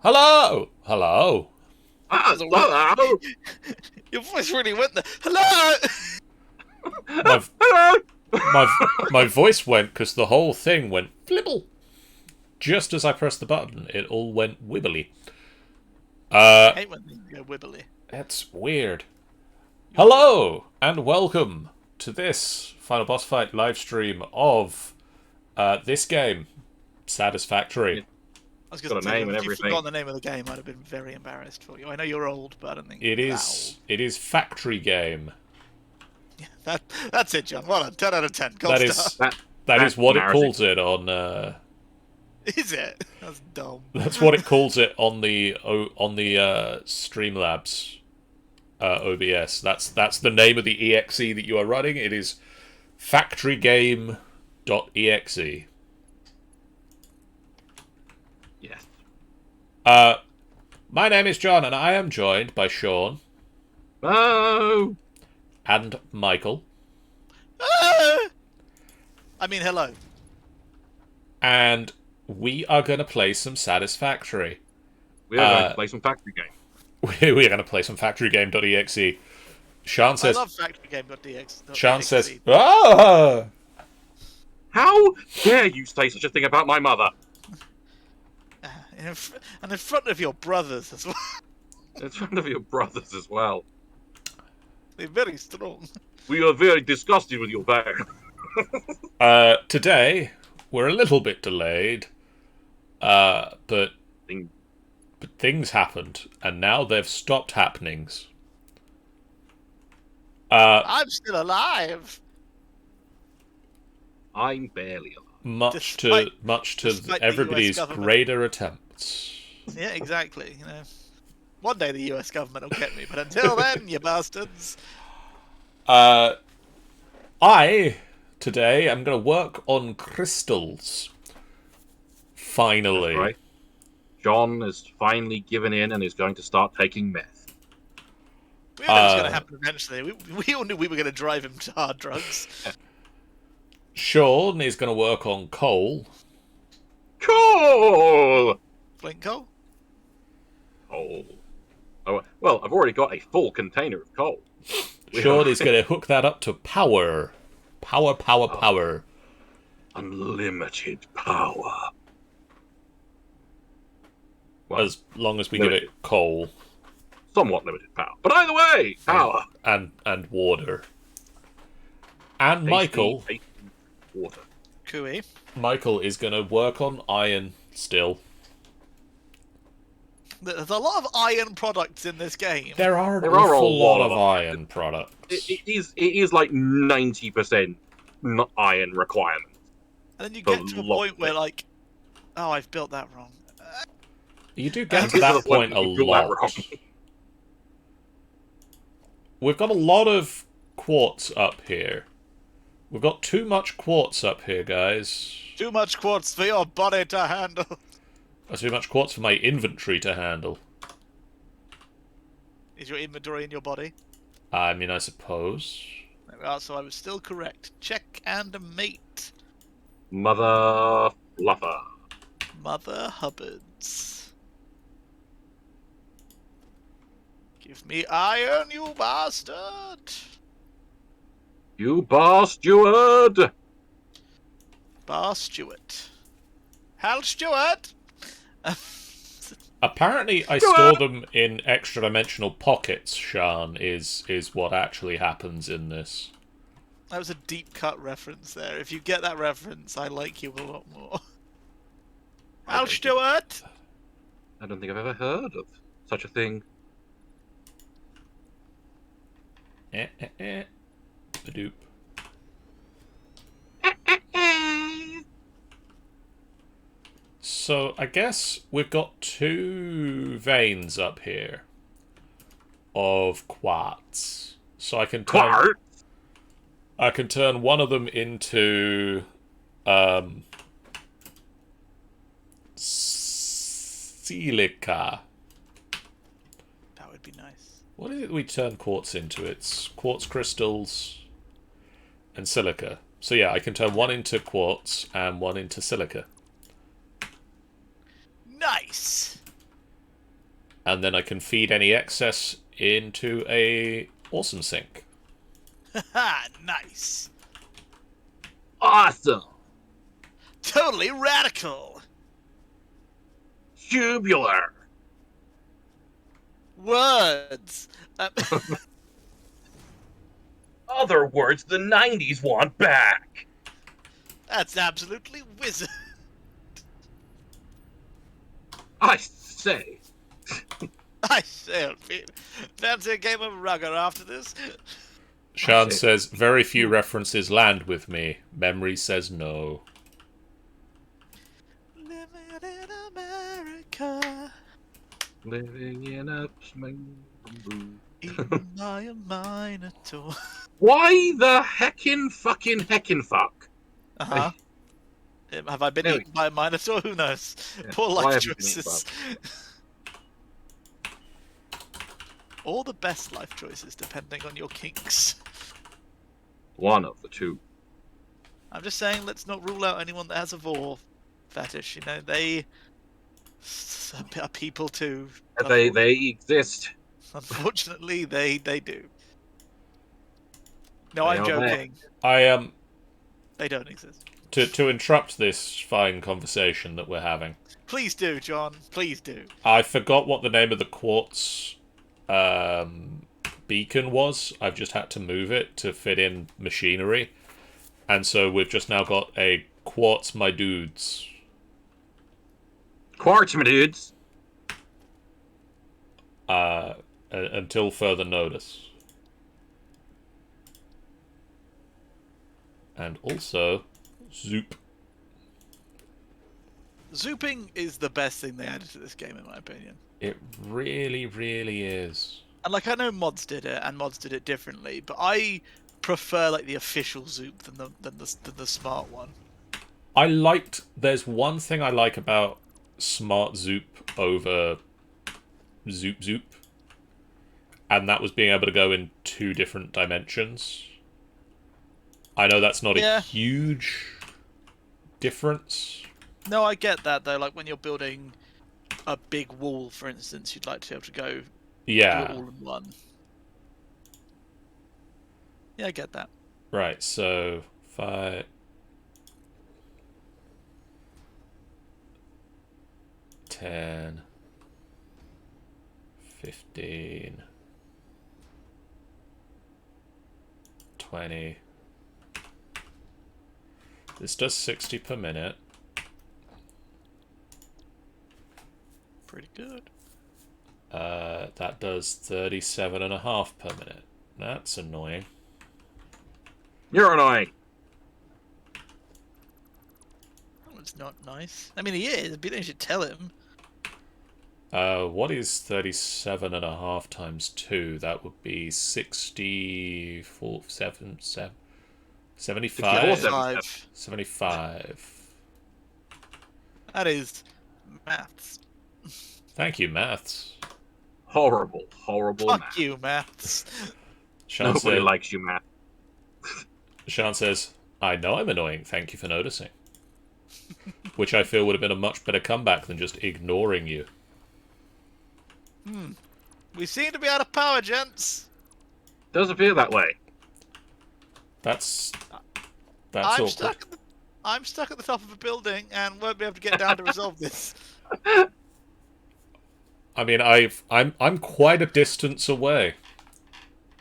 Hello! Hello! Ah, hello! Your voice really went there. Hello! My Hello! my voice went because the whole thing went flibble. Just as I pressed the button, it all went wibbly. I hate when things go wibbly. That's weird. Hello and welcome to this Final Boss Fight live stream of this game, Satisfactory. I was going Got to a tell name you, and if you'd everything. forgotten the name of the game, I'd have been very embarrassed for you. I know you're old, but I don't think It you're is factory game. that old. Yeah, that's it, John. Well done. 10 out of 10. Gold That star. is that is what it embarrassing. calls it on. Is it? That's dumb. That's what it calls it on the Streamlabs OBS. That's the name of the exe that you are running. It is factorygame.exe. Yes. My name is John, and I am joined by Sean Oh! and Michael, Ah! I mean, hello. and we are going to play some Satisfactory. We are going to play some factory game. We are going to play some factorygame.exe. Sean I says. love factorygame.dx. Sean says. Ah! How dare you say such a thing about my mother? And in front of your brothers as well. In front of your brothers as well. They're very strong. We are very disgusted with your bag. Today, we're a little bit delayed, but things happened, and now they've stopped happenings. I'm still alive. I'm barely alive. Much Despite to the US everybody's government. greater attempts. Yeah, exactly. You know, one day the US government will get me, but until then, you bastards. Today, I'm going to work on crystals. Finally. That's right. John has finally given in and is going to start taking meth. We knew it was going to happen eventually. We all knew we were going to drive him to hard drugs. Sean is going to work on coal. Cool! Flint coal? Coal. Oh, well, I've already got a full container of coal. Sean is going to hook that up to power. Power. Unlimited power. Well, As long as we give it coal. somewhat limited power. But either way, power. And water. And Michael. Tasty water. Cooey. Michael is going to work on iron still. There's a lot of iron products in this game. There are an There are a awful lot lot of of iron products. It is like 90% iron requirement. And then you a get to a lot point of where, it. like, oh, I've built that wrong. You do get to You that the point a you built that lot. wrong. We've got a lot of quartz up here. We've got too much quartz up here, guys. Too much quartz for your body to handle. That's too much quartz for my inventory to handle. Is your inventory in your body? I mean, I suppose. There we are, so I was still correct. Check and mate. Mother fluffer. Mother Hubbards. Give me iron, you bastard! You bar steward. Bar Stewart. Hal Stewart! Apparently, I store them in extra-dimensional pockets, Sean, is what actually happens in this. That was a deep cut reference there. If you get that reference, I like you a lot more. Hal Stewart! I don't think I've ever heard of such a thing. Badoop. So, I guess we've got two veins up here of quartz. So I can turn one of them into silica. That would be nice. What is it we turn quartz into? It's quartz crystals and silica. So yeah, I can turn one into quartz and one into silica. Nice! and then I can feed any excess into a awesome sink. Haha, nice. Awesome. Totally radical. Tubular. Words. Other words the 90s want back. That's absolutely wizard. I say. I say, fancy a game of rugger after this? Sean says, very few references land with me. Memory says no. Living in America, Living in a eaten by a minotaur. Why the heckin' fuck? Uh-huh. Have I been Anyway. eaten by a minotaur? Who knows? Yeah, Poor why life have you been eaten choices. All the best life choices, depending on your kinks. One of the two. I'm just saying, let's not rule out anyone that has a vor fetish. You know, they are people too. They exist. Unfortunately, they do. No, They I'm are there. joking. I They don't exist. to interrupt this fine conversation that we're having. Please do, John. Please do. I forgot what the name of the quartz beacon was. I've just had to move it to fit in machinery. And so we've just now got a quartz my dudes. Quartz, my dudes. Until further notice. And also, zoop. Zooping is the best thing they added to this game, in my opinion. It really, really is. And like, I know mods did it, and mods did it differently, but I prefer like the official Zoop than the smart one. There's one thing I like about smart zoop over zoop, and that was being able to go in 2 different dimensions. I know that's not a huge difference. No, I get that though. Like when you're building a big wall, for instance, you'd like to be able to go do it all in one. Yeah, I get that. Right, so 5, 10, 15, 20. This does 60 per minute. Pretty good. That does 37.5 per minute. That's annoying. You're annoying. That was not nice. I mean, he is, but you should tell him. What is 37.5 times 2? That would be 64, 75? 5. 75. That is maths. Thank you, maths. Horrible Fuck math. you, maths. Sean Nobody likes you, Matt. Sean says, I know I'm annoying, thank you for noticing. Which I feel would have been a much better comeback than just ignoring you. We seem to be out of power, gents. Does appear that way. That's I'm awkward. stuck at the top of a building and won't be able to get down to resolve this. I mean, I'm quite a distance away.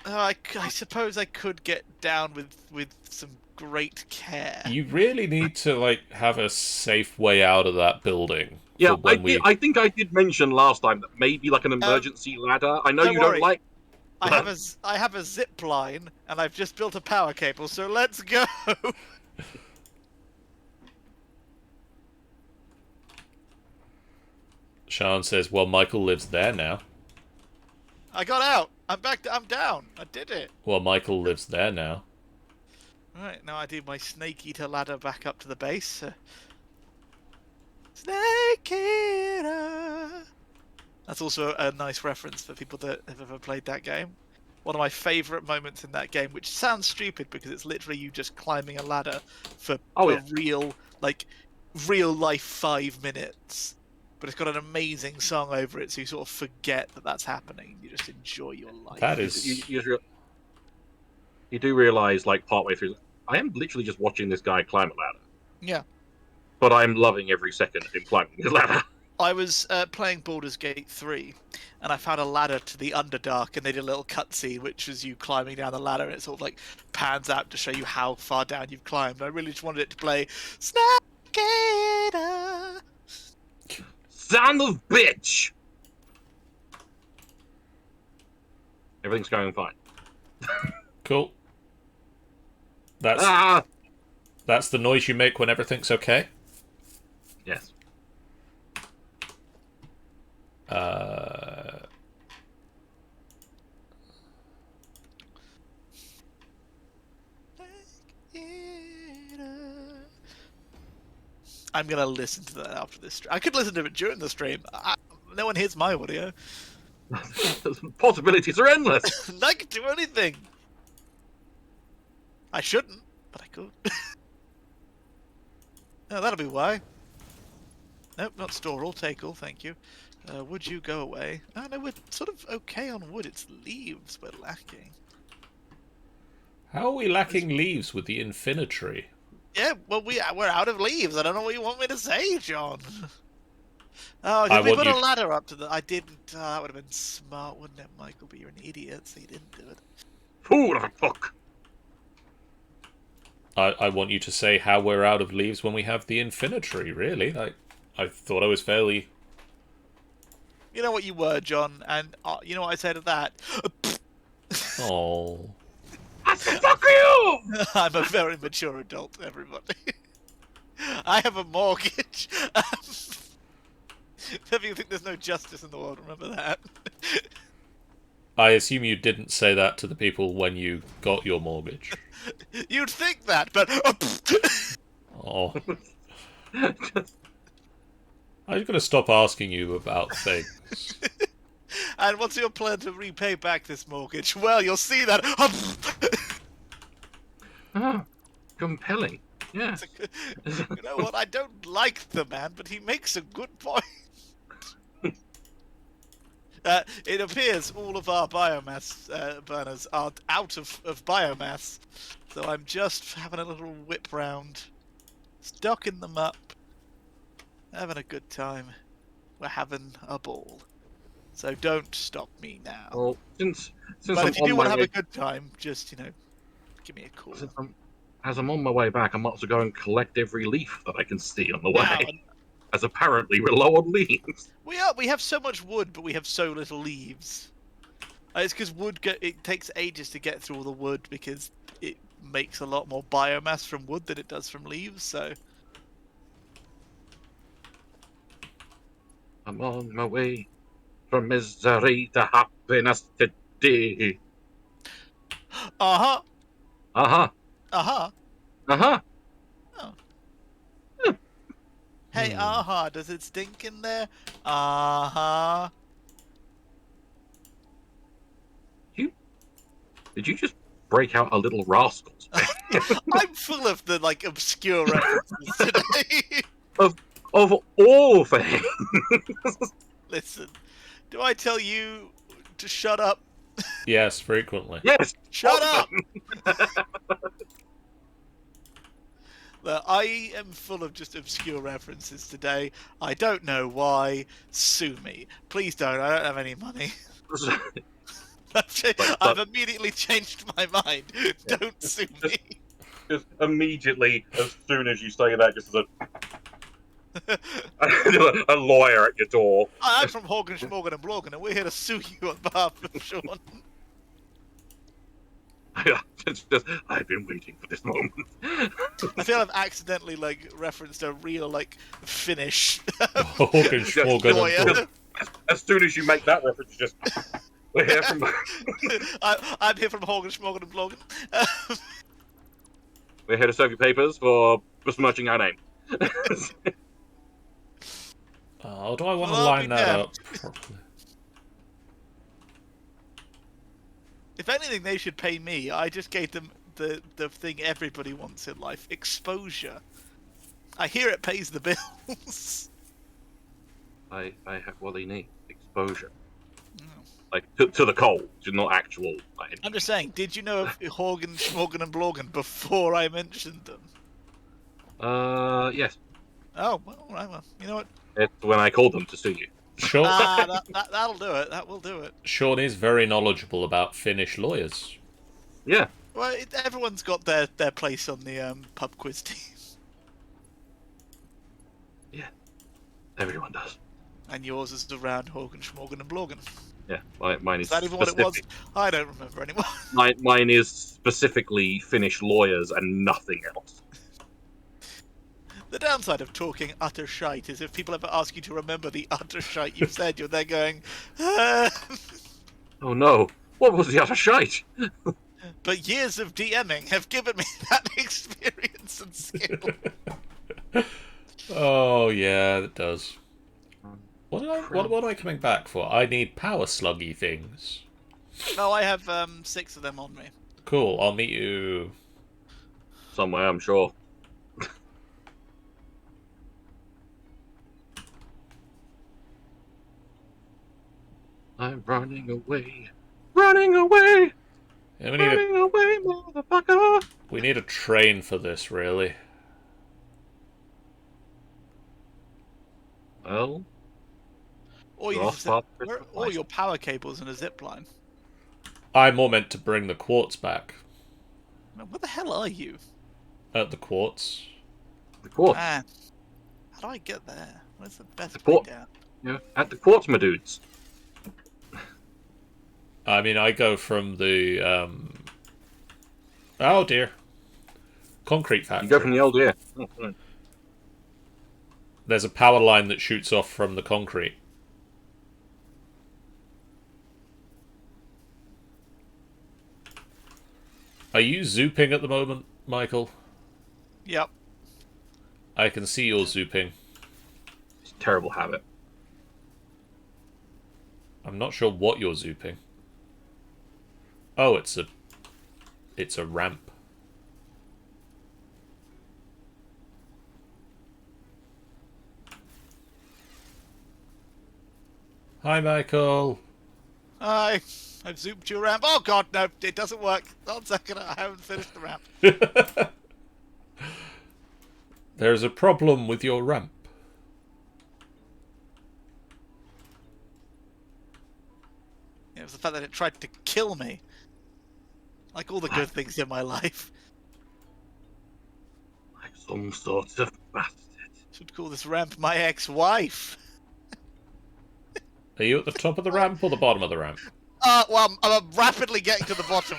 I suppose I could get down with some great care. You really need to like have a safe way out of that building. Yeah, for when I think I did mention last time that maybe like an emergency ladder. I know don't you worry. don't like. I have a zip line and I've just built a power cable, so let's go. Sean says, well, Michael lives there now. I got out. I'm back. I'm down. I did it. Well, Michael lives there now. Right, now I do my snake eater ladder back up to the base. Snake eater. That's also a nice reference for people that have ever played that game. One of my favourite moments in that game, which sounds stupid because it's literally you just climbing a ladder for real life 5 minutes. but it's got an amazing song over it, so you sort of forget that that's happening. You just enjoy your life. That You, is you do realize, like, partway through, I am literally just watching this guy climb a ladder, Yeah. but I'm loving every second of him climbing the ladder. I was playing Baldur's Gate 3, and I found a ladder to the Underdark, and they did a little cutscene, which was you climbing down the ladder, and it sort of like pans out to show you how far down you've climbed. I really just wanted it to play Snapgator. Son of bitch! Everything's going fine. cool. That's Ah! that's the noise you make when everything's okay. Yes. I'm gonna listen to that after this stream. I could listen to it during the stream. No one hears my audio. The possibilities are endless. I could do anything. I shouldn't, but I could. Oh, that'll be why. Nope, not store all, take all, thank you. Would you go away? Oh no, we're sort of okay on wood. It's leaves we're lacking. How are we lacking leaves with the Infinitry? Yeah, well, we're out of leaves. I don't know what you want me to say, John. Oh, I did we want put you- a ladder up to the... I didn't. That would have been smart, wouldn't it, Michael? But you're an idiot, so you didn't do it. Fool of a fuck. I want you to say how we're out of leaves when we have the Infinitry, really. Like, I thought I was fairly... You know what you were, John, and you know what I said to that? Oh. I said, fuck you! I'm a very mature adult, everybody. I have a mortgage. If you think there's no justice in the world, remember that. I assume you didn't say that to the people when you got your mortgage. You'd think that, but... Oh. I'm going to stop asking you about things. And what's your plan to repay back this mortgage? Well, you'll see that. Ah, compelling. Yeah. You know what? I don't like the man, but he makes a good point. It appears all of our biomass burners are out of biomass, so I'm just having a little whip round, stocking them up, having a good time. We're having a ball. So don't stop me now. Well, since But I'm if you on do my want to have way, a good time, just, give me a call. as I'm on my way back, I might as well go and collect every leaf that I can see on the way. Now, As apparently we're low on leaves. we have so much wood, but we have so little leaves. It's because it takes ages to get through all the wood because it makes a lot more biomass from wood than it does from leaves. So I'm on my way from misery to happiness today. uh-huh. Uh-huh. Uh-huh. Uh-huh. Hey, uh-huh, does it stink in there? Uh-huh. Did you just break out a little rascals? I'm full of the obscure references today. of all things. Listen, do I tell you to shut up? Yes, frequently. Yes. Shut up! Look, I am full of just obscure references today. I don't know why. Sue me. Please don't. I don't have any money. I've immediately changed my mind. Don't sue me. Just immediately, as soon as you say that, just as a lawyer at your door. I'm from Horgan, Schmorgan and Blorgan, and we're here to sue you on behalf of Sean. I've been waiting for this moment. I feel I've accidentally referenced a real Finnish Horgan, Schmorgan, lawyer. As soon as you make that reference, just we're here from. I'm here from Horgan, Schmorgan and Blorgan. We're here to serve you papers for besmirching our name. Oh, do I want to Well, I'll line be that damned. up properly? If anything, they should pay me. I just gave them the thing everybody wants in life: exposure. I hear it pays the bills. I have what they need. Exposure. Oh. Like, to the cold, not actual... Like, I'm just saying, did you know of Horgan, Schmorgan, and Blorgan before I mentioned them? yes. Oh, well, all right, well, you know what? It's when I called them to see you. Sean, That'll do it. That will do it. Sean is very knowledgeable about Finnish lawyers. Yeah. Well, everyone's got their place on the pub quiz team. Yeah. Everyone does. And yours is around Horgan, Schmorgan, and Blorgan. Yeah. Mine is Is that even what it was? I don't remember anymore. Mine is specifically Finnish lawyers and nothing else. The downside of talking utter shite is if people ever ask you to remember the utter shite you've said, you're there going, Oh no. What was the other shite? but years of DMing have given me that experience and skill. Oh yeah, it does. What am I coming back for? I need power sluggy things. No, I have 6 of them on me. Cool, I'll meet you. Somewhere, I'm sure. I'm running away. Running away! Yeah, Running away, motherfucker! we need a train for this, really. Well, Or you Your just spot or your power cables and a zip line. I'm more meant to bring the quartz back. Man, where the hell are you? The quartz. the quartz. Man, how do I get there? Where's the best The way port- down? Yeah, at the quartz, my dudes. I mean, I go from the, oh dear. Concrete factory. You go from the old year. Oh, right. There's a power line that shoots off from the concrete. Are you zooping at the moment, Michael? Yep. I can see you're zooping. It's a terrible habit. I'm not sure what you're zooping. Oh, it's a ramp. Hi, Michael. Hi. I've zooped you around. Oh god, no, it doesn't work. 1 second, I haven't finished the ramp. There's a problem with your ramp. It was the fact that it tried to kill me. Like all the good things in my life. Like some sort of bastard. Should call this ramp my ex-wife. Are you at the top of the ramp or the bottom of the ramp? Well, I'm rapidly getting to the bottom.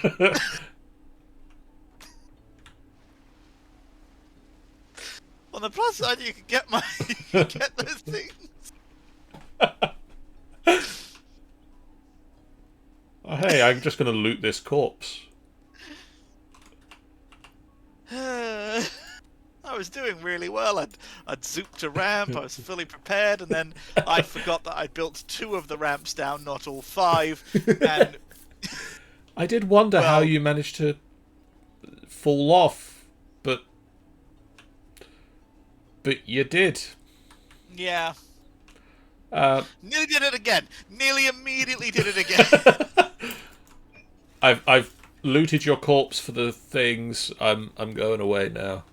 On the plus side, you can get get those things. Oh, hey, I'm just going to loot this corpse. I was doing really well. I'd zooped a ramp. I was fully prepared, and then I forgot that I built 2 of the ramps down, not all 5. And I did wonder how Well- you managed to fall off, but you did. yeah, Uh, nearly did it again. Nearly immediately did it again. I've looted your corpse for the things. I'm going away now.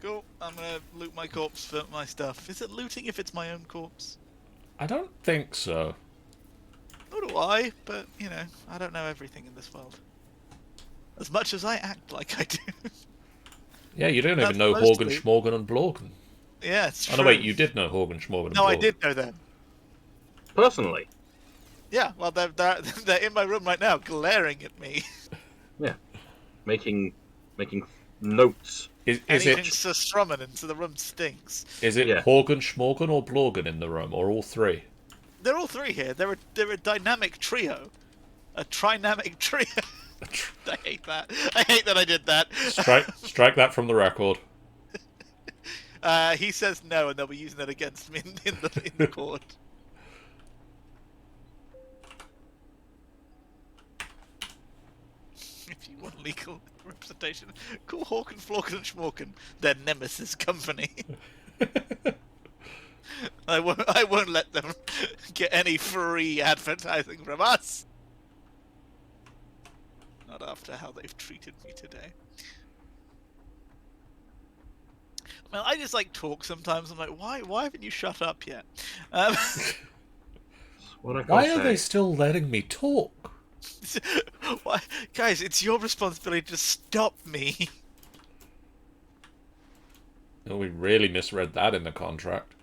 Cool. I'm gonna loot my corpse for my stuff. Is it looting if it's my own corpse? I don't think so. Nor do I, but, you know, I don't know everything in this world. As much as I act like I do. Yeah, you don't That's even know mostly- Horgan, Schmorgan, and Blorgan. Yeah, it's Oh true. no, wait, you did know Horgan, Schmorgan, and No, Blorgan. I did know them. Personally, Yeah, well, they're in my room right now, glaring at me. making notes. Is And eating it Strummen, and so the room stinks. Yeah. Horgan, Schmorgan, or Blorgan in the room, or all 3? They're all 3 here. They're a dynamic trio. A trinamic trio. I hate that. I hate that I did that. Strike that from the record. He says no, and they'll be using that against me in the court. If you want legal representation, call Hawken, Florken, and Schmorken their nemesis company. I won't let them get any free advertising from us. Not after how they've treated me today. Well, I just like talk sometimes. I'm like, why haven't you shut up yet? What I Why can are they say. still letting me talk? Why, guys? It's your responsibility to stop me. Oh, we really misread that in the contract.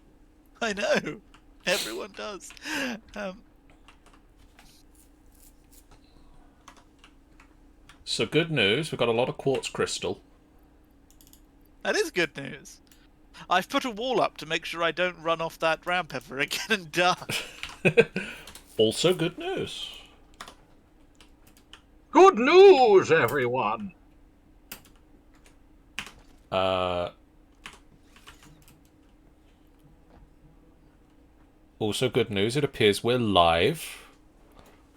I know. Everyone does. So good news, we've got a lot of quartz crystal. That is good news. I've put a wall up to make sure I don't run off that ramp ever again and die. Also good news. Good news, everyone! Also good news, it appears we're live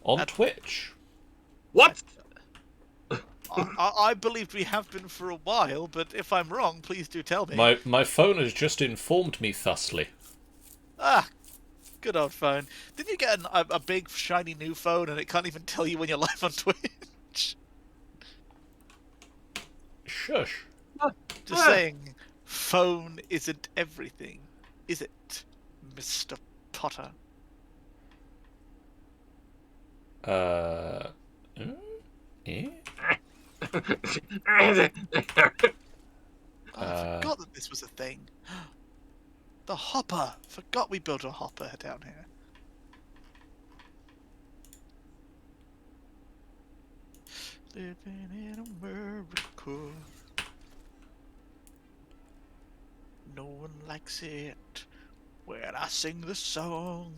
on Twitch. What? I believe we have been for a while, but if I'm wrong, please do tell me. My phone has just informed me thusly. Ah, good old phone. Didn't you get a big, shiny new phone and it can't even tell you when you're live on Twitch? Shush. Just saying, phone isn't everything, is it, Mr. Potter? Eh? Oh, I forgot that this was a thing. The hopper. Forgot we built a hopper down here. Living in America. No one likes it when I sing the song.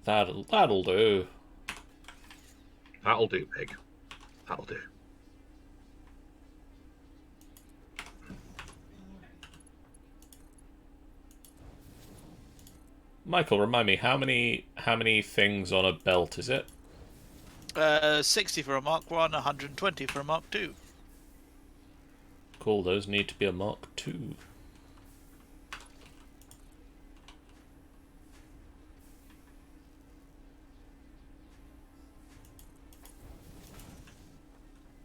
But, that'll do. That'll do, pig. That'll do. Michael, remind me, how many things on a belt is it? 60 for a Mark 1, 120 for a Mark 2. Cool, those need to be a Mark II.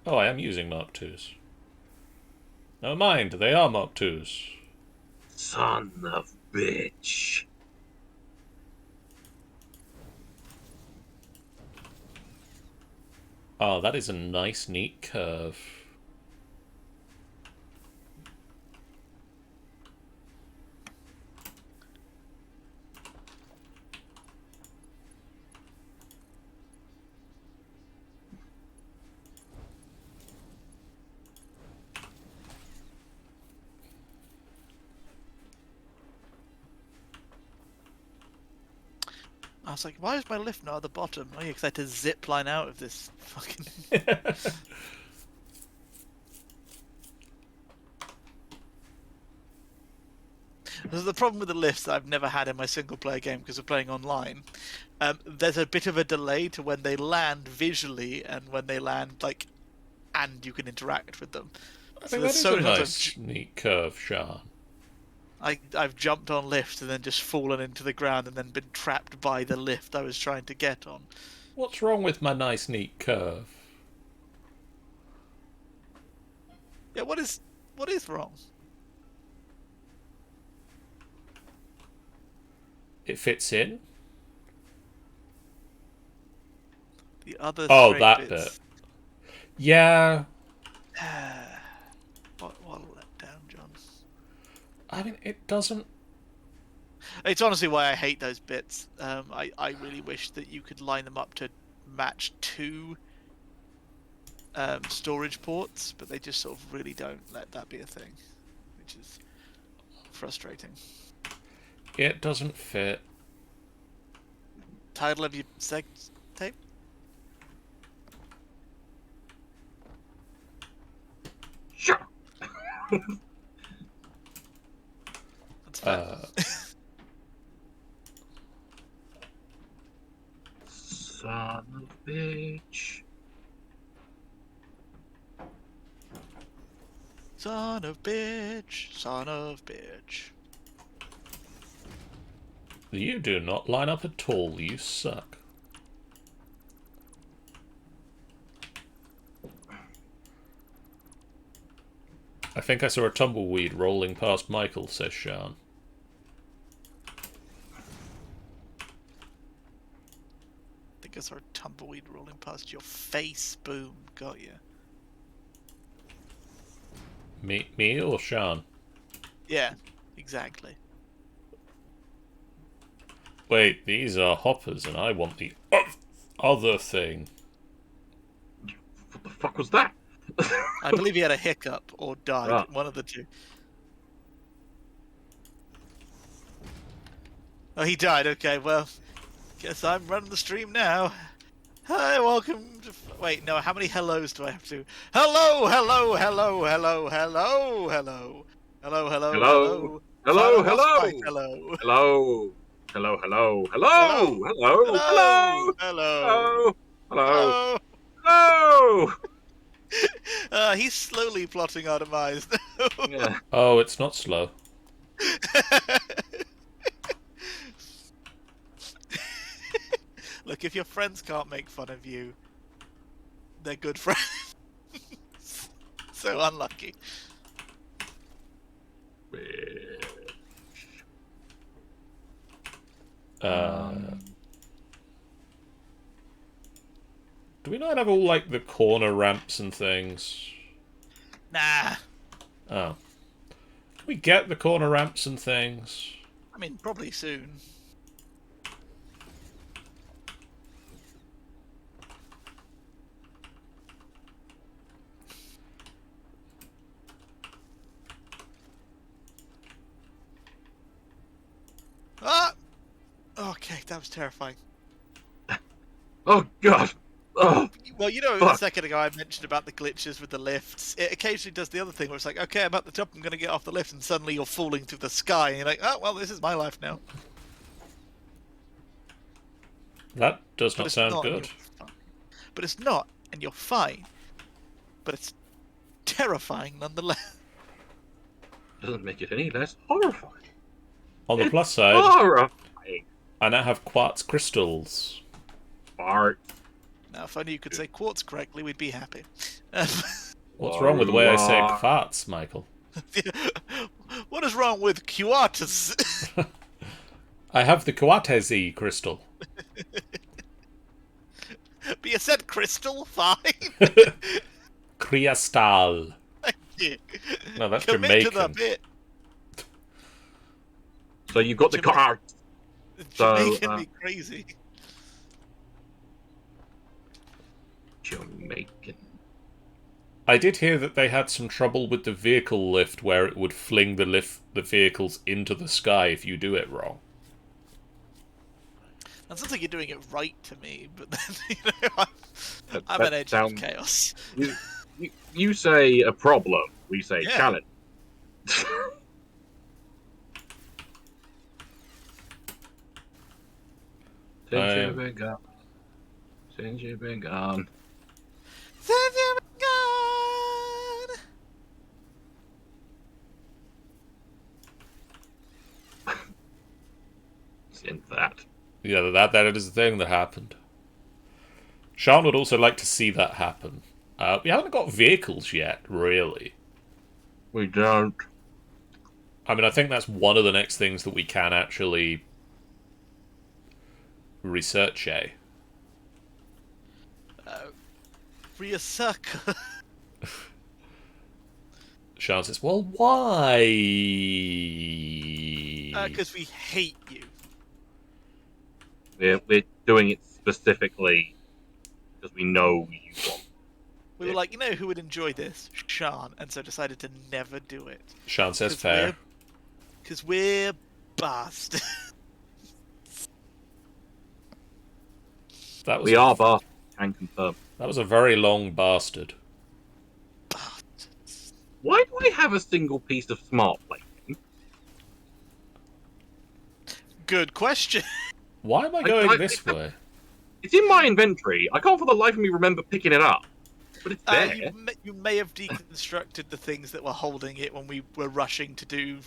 Oh, I am using Mark IIs. Never mind, they are Mark IIs. Son of bitch. Oh, that is a nice, neat curve. I was like, why is my lift not at the bottom? Oh, yeah, because I had to zip line out of this fucking... There's the problem with the lifts that I've never had in my single-player game because of playing online. There's a bit of a delay to when they land visually and when they land, like, and you can interact with them. I So think there's that is so a many nice, times neat curve, Sean. I've jumped on lifts and then just fallen into the ground and then been trapped by the lift I was trying to get on. What's wrong with my nice, neat curve? Yeah, what is wrong? It fits in? The other Oh, straight that bits. bit. Yeah. What a letdown, John. I mean, it doesn't... It's honestly why I hate those bits. I really wish that you could line them up to match two storage ports, but they just sort of really don't let that be a thing, which is frustrating. It doesn't fit. Title of your seg tape? That's fair. Son of a bitch. Son of bitch, son of bitch. You do not line up at all. You suck. I think I saw a tumbleweed rolling past Michael, says Sean. I think I saw a tumbleweed rolling past your face. Boom, got you. Me or Sean? Yeah, exactly. Wait, these are hoppers, and I want the other thing. What the fuck was that? I believe he had a hiccup or died. Ah. One of the two. Oh, he died. Okay, well, guess I'm running the stream now. Hi, welcome to... Wait, no, how many hellos do I have to... Hello, hello, hello, hello, hello, hello. Hello, hello, Hello. hello. Hello, Final boss hello. fight, hello. Hello. Hello, hello, hello, Hello. hello, Hello. hello, Hello. hello, hello. He's slowly plotting our demise now. Yeah. Oh, it's not slow. Look, if your friends can't make fun of you, they're good friends. So unlucky. Do we not have all, like, the corner ramps and things? Nah. Oh. Can we get the corner ramps and things? I mean, probably soon. Ah! Okay, that was terrifying. Oh God. Oh. Well, you know, a second ago I mentioned about the glitches with the lifts. It occasionally does the other thing where it's like, okay, I'm at the top, I'm going to get off the lift, and suddenly you're falling through the sky, and you're like, oh, well, this is my life now. That does But not it's sound not, and good. you're fine. But it's not, and you're fine. But it's terrifying nonetheless. Doesn't make it any less horrifying. On the plus side, Horrifying. I now have quartz crystals. Fart. Now, if only you could say quartz correctly, we'd be happy. What's wrong with the way I say quartz, Michael? What is wrong with quartz? I have the quartz crystal. But you said crystal, fine. Crystal. Thank you. No, that's Commit to the Jamaican. bit. So you've got the Jamaican. card. So, Jamaican me crazy. Jamaican. I did hear that they had some trouble with the vehicle lift where it would fling the vehicles into the sky if you do it wrong. That sounds like you're doing it right to me, but then, you know, I'm That an agent sounds- of chaos. You say a problem, we say Yeah. challenge. Since you've been gone. Since you've been gone. Since you've been gone. In that. Yeah, that is the thing that happened. Sean would also like to see that happen. We haven't got vehicles yet, really. We don't. I mean, I think that's one of the next things that we can actually research, eh? Reassert. Sean says, well, why? Because we hate you. We're doing it specifically because we know you want. We were like, you know who would enjoy this? Sean, and so decided to never do it. Sean says fair. Because we're bastards. We are bastards, can confirm. That was a very long bastard. Bastards. Why do I have a single piece of smart plating? Good question. Why am I going this way? It's in my inventory. I can't for the life of me remember picking it up. But it's there. You may have deconstructed the things that were holding it when we were rushing to do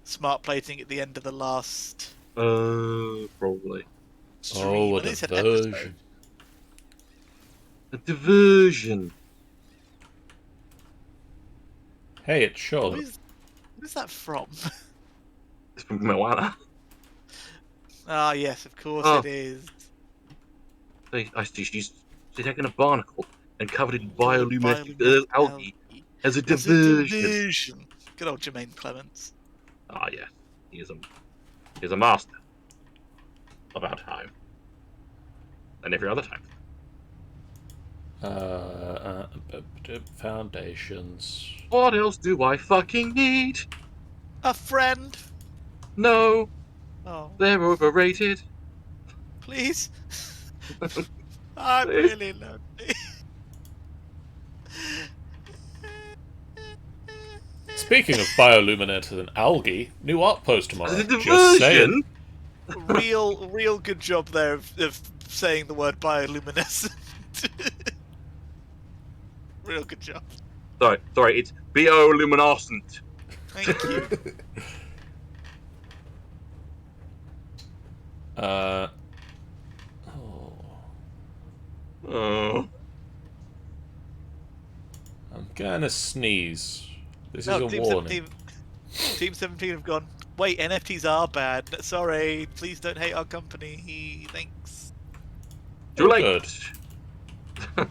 smart plating at the end of the last Probably. stream. Oh, a At least an episode. diversion. A diversion. Hey, it's Charlotte. What is that from? It's from Moana. Ah, yes, of course Oh. it is. I see she's taken a barnacle and covered it in bioluminescent algae as a diversion. Good old Jermaine Clements. Ah, yes. He is a master of our time. And every other time. Foundations. What else do I fucking need? A friend. No, Oh, they're overrated. please. I'm Please. really lonely. Speaking of bioluminescent and algae, new art post tomorrow. As a Just saying. diversion. real good job there of saying the word bioluminescent. Real good job. Sorry, it's bioluminescent. Thank you. Oh. Oh. I'm gonna sneeze. This is No, a Team warning. 17, Team 17 have gone, wait, NFTs are bad. Sorry, please don't hate our company. Thanks. Too late. Good.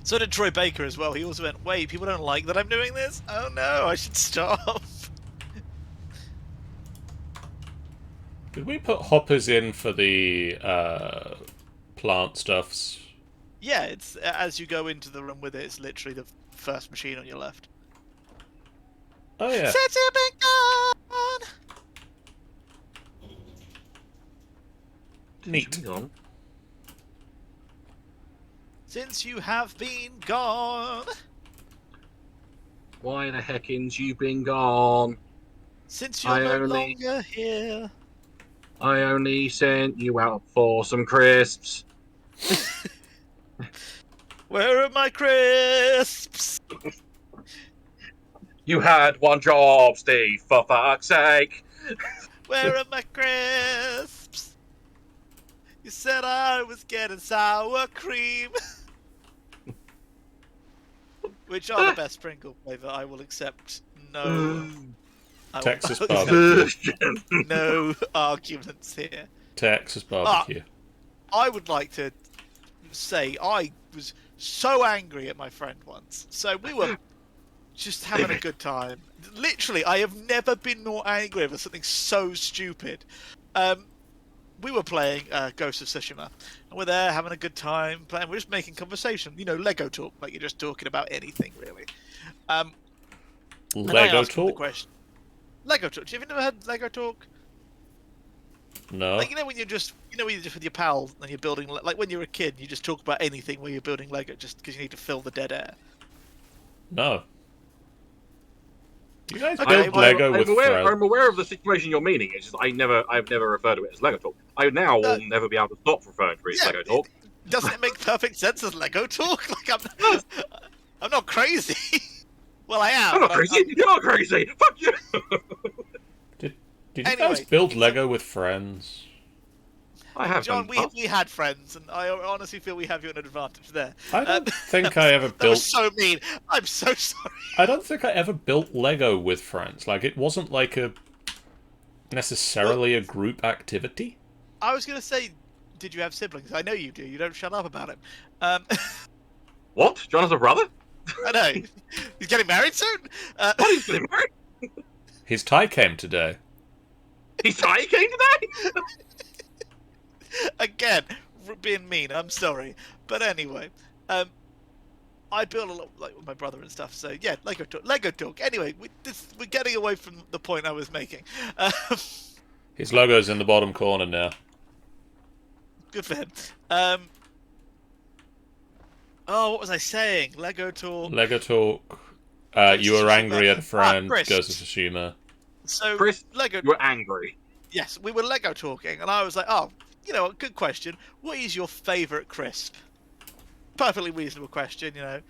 So did Troy Baker as well. He also went, wait, people don't like that I'm doing this? Oh no, I should stop. Did we put hoppers in for the plant stuffs? Yeah, it's as you go into the room with it, it's literally the first machine on your left. Oh yeah. Since you've been gone. Neat. Hang on. Since you have been gone. Why the heckins you been gone? Since you're no only- longer here. I only sent you out for some crisps. Where are my crisps? You had one job, Steve, for fuck's sake. Where are my crisps? You said I was getting sour cream. Which are the best sprinkle flavour, I will accept no... I will Texas accept barbecue. no arguments here. Texas barbecue. I would like to say I was so angry at my friend once. So we were just having a good time. Literally, I have never been more angry over something so stupid. We were playing Ghost of Tsushima, and we're there having a good time playing. We're just making conversation, you know, Lego talk, like you're just talking about anything really. And I Lego asked him the talk? question. Lego talk. Have you never heard Lego talk? No. Like, you know when you're just with your pals and you're building, like when you're a kid, you just talk about anything where you're building Lego just because you need to fill the dead air. No. You guys Okay, build well, Lego with friends. I'm aware of the situation you're meaning. It's just I've never referred to it as Lego talk. I now will never be able to stop referring to it as Lego talk. Doesn't it make perfect sense as Lego talk? Like I'm not crazy. Well, I am. I'm not but crazy. You're not crazy. Fuck you. Did you Anyway, guys build Lego with friends? I have John, done. we had friends, and I honestly feel we have you an advantage there. I don't think I ever That was built. so mean. I'm so sorry. I don't think I ever built Lego with friends. Like, it wasn't like a necessarily a group activity. I was gonna say, did you have siblings? I know you do. You don't shut up about it. What? John has a brother? I know. He's getting married soon. What? He's getting married? His tie came today. His tie came today? Again, being mean. I'm sorry, but anyway, I build a lot like with my brother and stuff. So yeah, Lego talk. Lego talk. Anyway, we're getting away from the point I was making. His logo's in the bottom corner now. Good for him. Oh, what was I saying? Lego talk. Lego talk. You were angry at a friend. Chris. Goes to Tsushima. So Chris, Lego. you're angry. Yes, we were Lego talking, and I was like, "Oh, you know, good question. What is your favourite crisp?" Perfectly reasonable question, you know.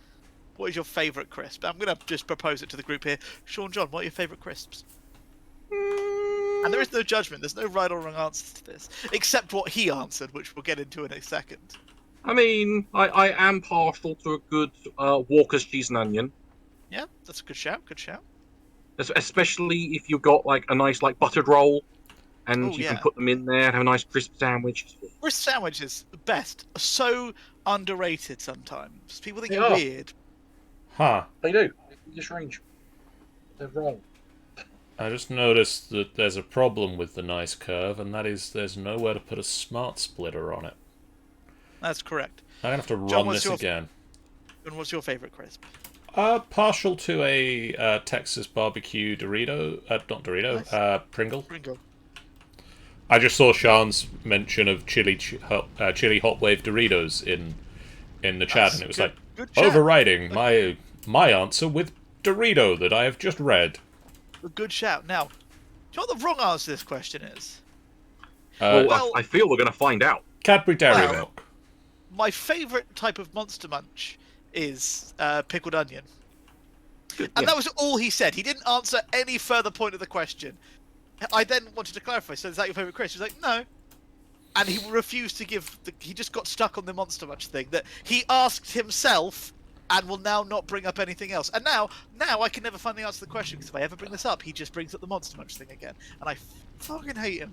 What is your favourite crisp? I'm gonna just propose it to the group here. Sean John, what are your favourite crisps? And there is no judgment. There's no right or wrong answers to this, except what he answered, which we'll get into in a second. I mean, I am partial to a good Walker's cheese and onion. Yeah, that's a good shout. Good shout. Especially if you've got like a nice like buttered roll, and Oh, you yeah. can put them in there and have a nice crisp sandwich. Crisp sandwiches, the best. Are so underrated sometimes. People think They you're are. weird. Huh? They do. They're strange. They're wrong. I just noticed that there's a problem with the nice curve, and that is there's nowhere to put a smart splitter on it. That's correct. I'm gonna have to John, run what's this your- again. And what's your favourite crisp? Partial to a Texas barbecue Dorito, not Dorito, Nice. Pringle. Ringo. I just saw Sean's mention of chili hot wave Doritos in the chat, and it was good, like good chat. overriding my answer with Dorito that I have just read. A good shout. Now, do you know what the wrong answer to this question is? Well, I feel we're going to find out. Cadbury Dairy well- Milk. My favourite type of Monster Munch is pickled onion. And that was all he said. He didn't answer any further point of the question. I then wanted to clarify. So is that your favourite crisp? He was like, no. And he refused to give. He just got stuck on the Monster Munch thing that he asked himself, and will now not bring up anything else. And now I can never find the answer to the question because if I ever bring this up, he just brings up the Monster Munch thing again, and I fucking hate him.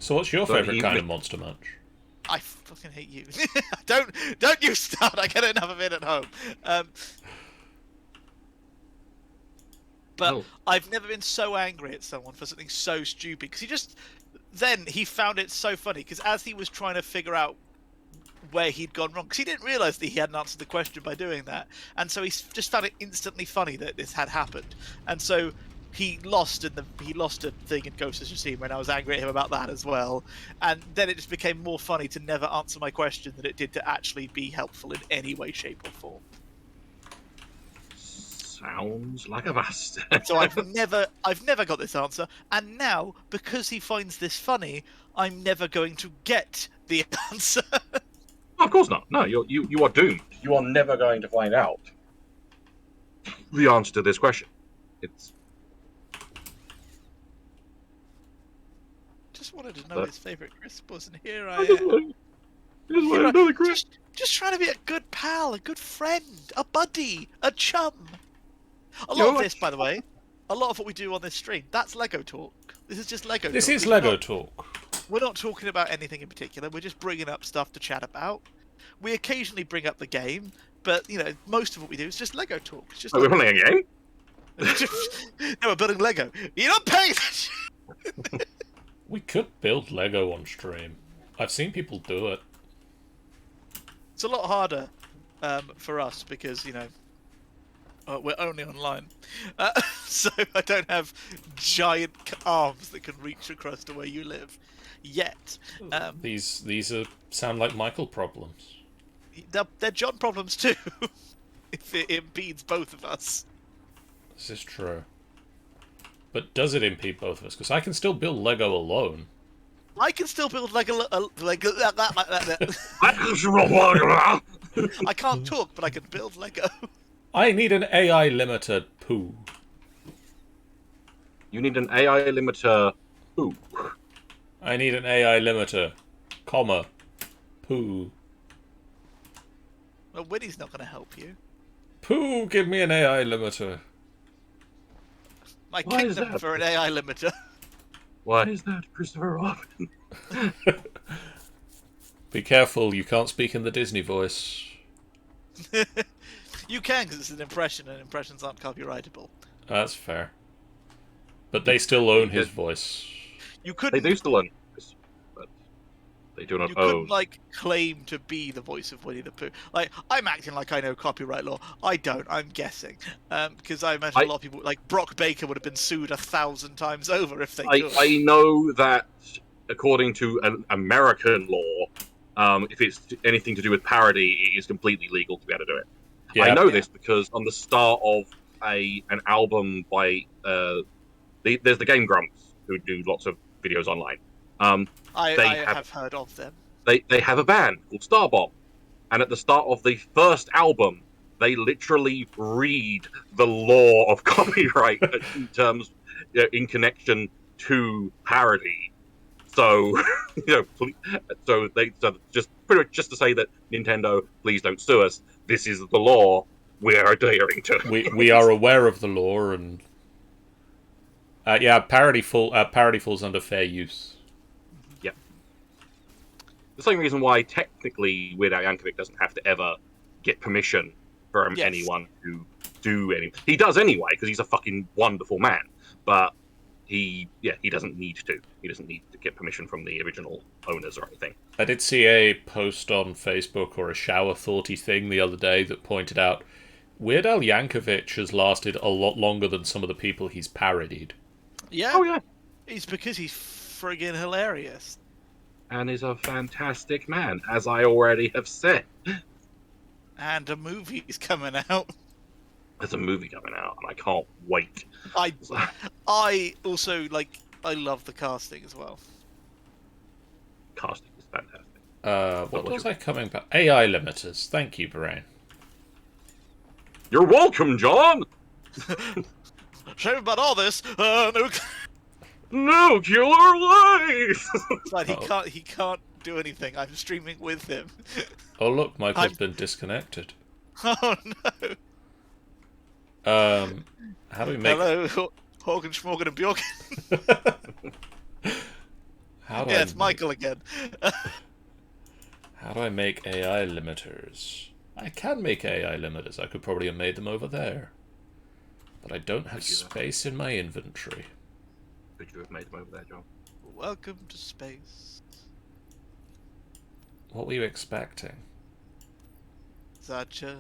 So what's your So favourite he- kind of Monster Munch? I fucking hate you. don't you start. I get enough of it at home. But Oh. I've never been so angry at someone for something so stupid because he found it so funny because as he was trying to figure out where he'd gone wrong, because he didn't realise that he hadn't answered the question by doing that, and so he just found it instantly funny that this had happened, and so he lost a thing in Ghost of Tsushima, and I was angry at him about that as well, and then it just became more funny to never answer my question than it did to actually be helpful in any way, shape, or form. Sounds like a bastard. So I've never got this answer, and now because he finds this funny, I'm never going to get the answer. Of course not. No, you are doomed. You are never going to find out the answer to this question. It's Just wanted to know But- his favourite crisp was, and here I I just am. want to know the question. Just trying to be a good pal, a good friend, a buddy, a chum. A lot You're of a this, by the way, a lot of what we do on this stream, that's Lego talk. This is just Lego This talk. is We're Lego not- talk. We're not talking about anything in particular. We're just bringing up stuff to chat about. We occasionally bring up the game, but you know, most of what we do is just Lego talk. It's just Oh, we're playing a game? no, we're building Lego. You're not paying attention. We could build Lego on stream. I've seen people do it. It's a lot harder for us because, you know, we're only online. So I don't have giant arms that can reach across to where you live yet. These sound like Michael problems. They're John problems too, if it impedes both of us. This is true. But does it impede both of us? Because I can still build Lego alone. I can still build Lego. I can't talk, but I can build Lego. I need an AI limiter poo. You need an AI limiter. Ooh. I need an AI limiter, comma, poo. Well, Winnie's not going to help you. Poo, give me an AI limiter. My Why is kingdom that? for an AI limiter. Why is that, Christopher Robin? Be careful, you can't speak in the Disney voice. You can, because it's an impression, and impressions aren't copyrightable. That's fair. But they still own his voice. You They couldn't. do still own this, but they do not You own. couldn't like claim to be the voice of Winnie the Pooh. Like I'm acting like I know copyright law. I don't. I'm guessing because I imagine a lot of people like Brock Baker would have been sued 1,000 times over if they could. I know that according to an American law, if it's anything to do with parody, it is completely legal to be able to do it. Yeah. I know Yeah. this because on the start of an album by there's the Game Grumps who do lots of videos online. They I have have heard of them. they have a band called Starbomb, and at the start of the first album, they literally read the law of copyright in terms in connection to parody. So, so just pretty much just to say that Nintendo, please don't sue us. This is the law we are adhering to. We are aware of the law, and yeah, parody falls under fair use. Yeah. The same reason why technically Weird Al Yankovic doesn't have to ever get permission from Yes. anyone to do any. He does anyway because he's a fucking wonderful man, but he doesn't need to. He doesn't need to get permission from the original owners or anything. I did see a post on Facebook or a shower thoughty thing the other day that pointed out Weird Al Yankovic has lasted a lot longer than some of the people he's parodied. Yeah. Oh yeah, It's because he's friggin' hilarious. and is a fantastic man, as I already have said. And a movie's coming out. There's a movie coming out, and I can't wait. I also I love the casting as well. Casting is fantastic. What was I coming back? AI limiters. Thank you, Brain. You're welcome, John. Shame about all this. Nuclear life. But he can't do anything. I'm streaming with him. Oh look, Michael's been disconnected. Oh no. How do we make? Hello, Horgan, Schmorgan, and Bjorken. How do Yeah, I it's Michael again. How do I make AI limiters? I can make AI limiters. I could probably have made them over there, but I don't have space in my inventory. Could you have made them over there, John? Welcome to space. What were you expecting? Such a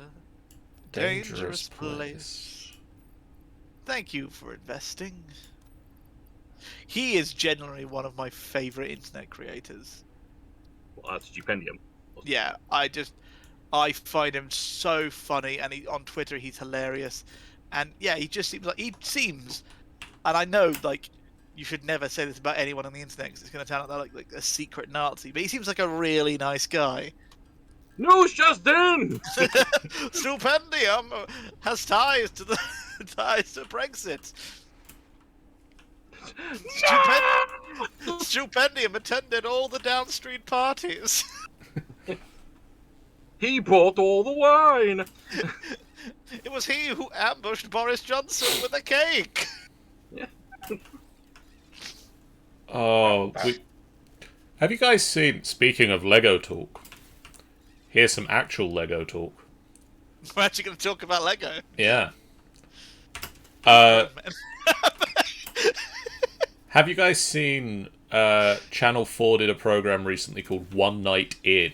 dangerous place. Thank you for investing. He is generally one of my favorite internet creators. Well, that's Stupendium. Yeah, I find him so funny, and on Twitter he's hilarious, and yeah, he seems, and I know you should never say this about anyone on the internet because it's going to turn out they're like a secret Nazi, but he seems like a really nice guy. News just in. Stupendium has ties to Brexit. Stupendium attended all the Down Street parties. He bought all the wine. It was he who ambushed Boris Johnson with a cake. Yeah. Oh, have you guys seen? Speaking of Lego talk, here's some actual Lego talk. We're actually going to talk about Lego. Yeah. Have you guys seen? Channel 4 did a program recently called One Night In. ...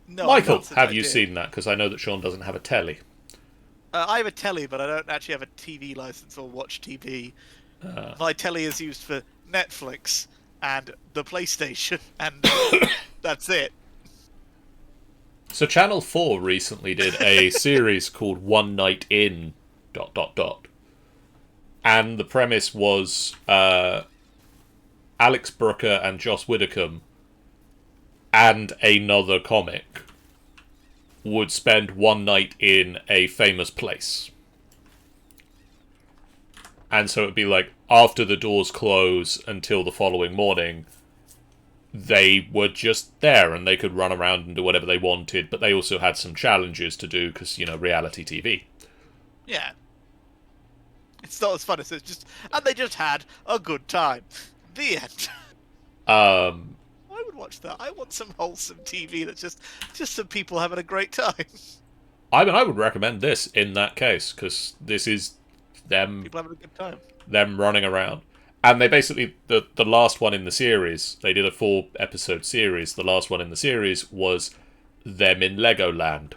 No, Michael, have you seen that? Because I know that Sean doesn't have a telly. I have a telly, but I don't actually have a TV license or watch TV. My telly is used for Netflix and the PlayStation, and that's it. So Channel 4 recently did a series called One Night In ... And the premise was Alex Brooker and Joss Widdicombe and another comic would spend one night in a famous place. And so it'd be like, after the doors close until the following morning, they were just there and they could run around and do whatever they wanted, but they also had some challenges to do because, reality TV. Yeah. It's not as fun as it's just... And they just had a good time. The end. I would watch that. I want some wholesome TV that's just some people having a great time. I mean, I would recommend this in that case, because this is them... People having a good time. Them running around. And they basically... The last one in the series, they did a 4-episode series. The last one in the series was them in Legoland.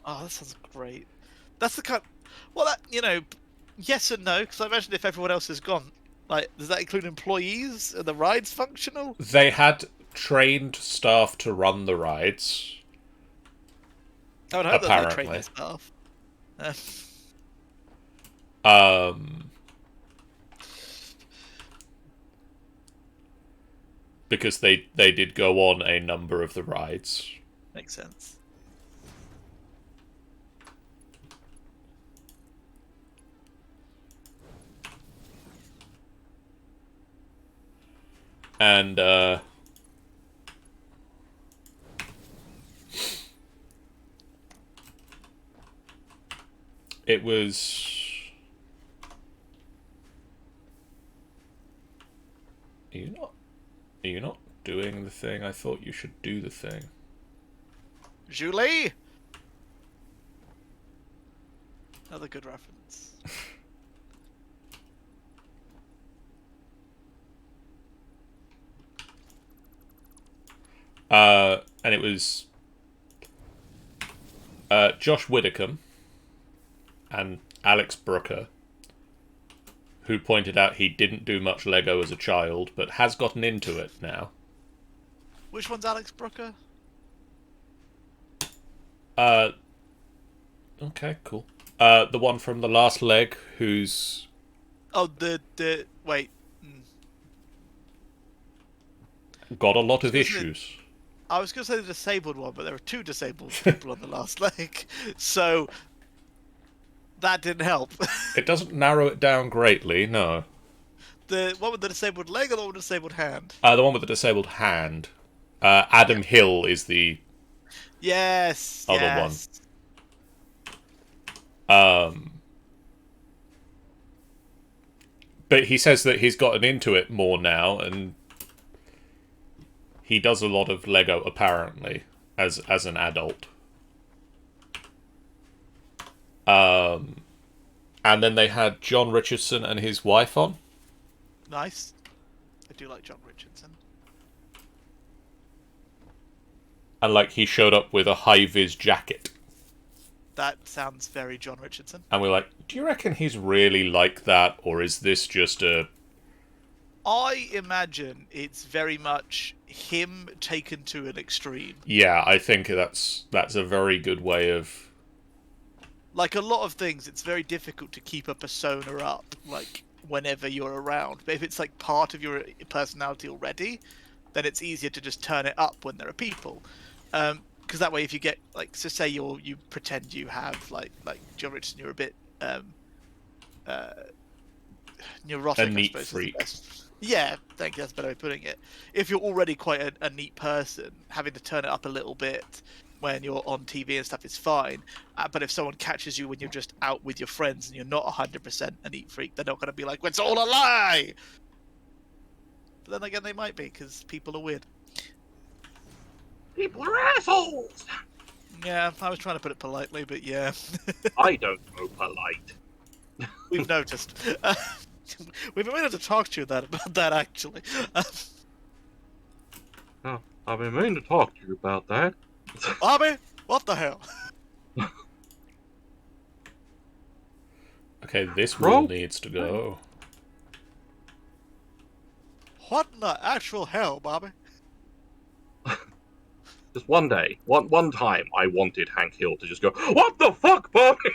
Oh, that sounds great. That's the kind... Well, that, yes and no, because I imagine if everyone else is gone, does that include employees? Are the rides functional? They had trained staff to run the rides. I would hope that they train Apparently. their staff. Because they did go on a number of the rides. Makes sense. And it was... Are you not doing the thing? I thought you should do the thing. Julie? Another good reference. And it was Josh Widdicombe and Alex Brooker who pointed out he didn't do much Lego as a child, but has gotten into it now. Which one's Alex Brooker? Okay, cool. The one from the last leg who's... Oh, wait. got a lot of issues. I was going to say the disabled one, but there were two disabled people on the last leg, so that didn't help. It doesn't narrow it down greatly, no. The one with the disabled leg or the one with the disabled hand? The one with the disabled hand. Adam Hill is the other one. But he says that he's gotten into it more now, and he does a lot of Lego, apparently, as an adult. And then they had John Richardson and his wife on. Nice. I do like John Richardson. And, like, he showed up with a high-vis jacket. That sounds very John Richardson. And we're like, do you reckon he's really like that, or is this just a... I imagine it's very much him taken to an extreme. Yeah, I think that's a very good way of... Like a lot of things, it's very difficult to keep a persona up, like, whenever you're around. But if it's, like, part of your personality already, then it's easier to just turn it up when there are people. Because that way, if you get, like, so say you pretend you have, like John Richardson, you're a bit, neurotic, A neat I suppose. freak. Yeah, thank you, that's a better way of putting it. If you're already quite a neat person, having to turn it up a little bit when you're on TV and stuff is fine. But if someone catches you when you're just out with your friends and you're not 100% a neat freak, they're not going to be like, it's all a lie! But then again, they might be, because people are weird. People are assholes! Yeah, I was trying to put it politely, but yeah. I don't know polite. We've noticed. We've been meaning to talk to you about that, actually. Oh, I've been meaning to talk to you about that. Bobby, what the hell? Okay, this rule needs to go. What in the actual hell, Bobby? Just one day, one time, I wanted Hank Hill to just go, "What the fuck, Bobby?"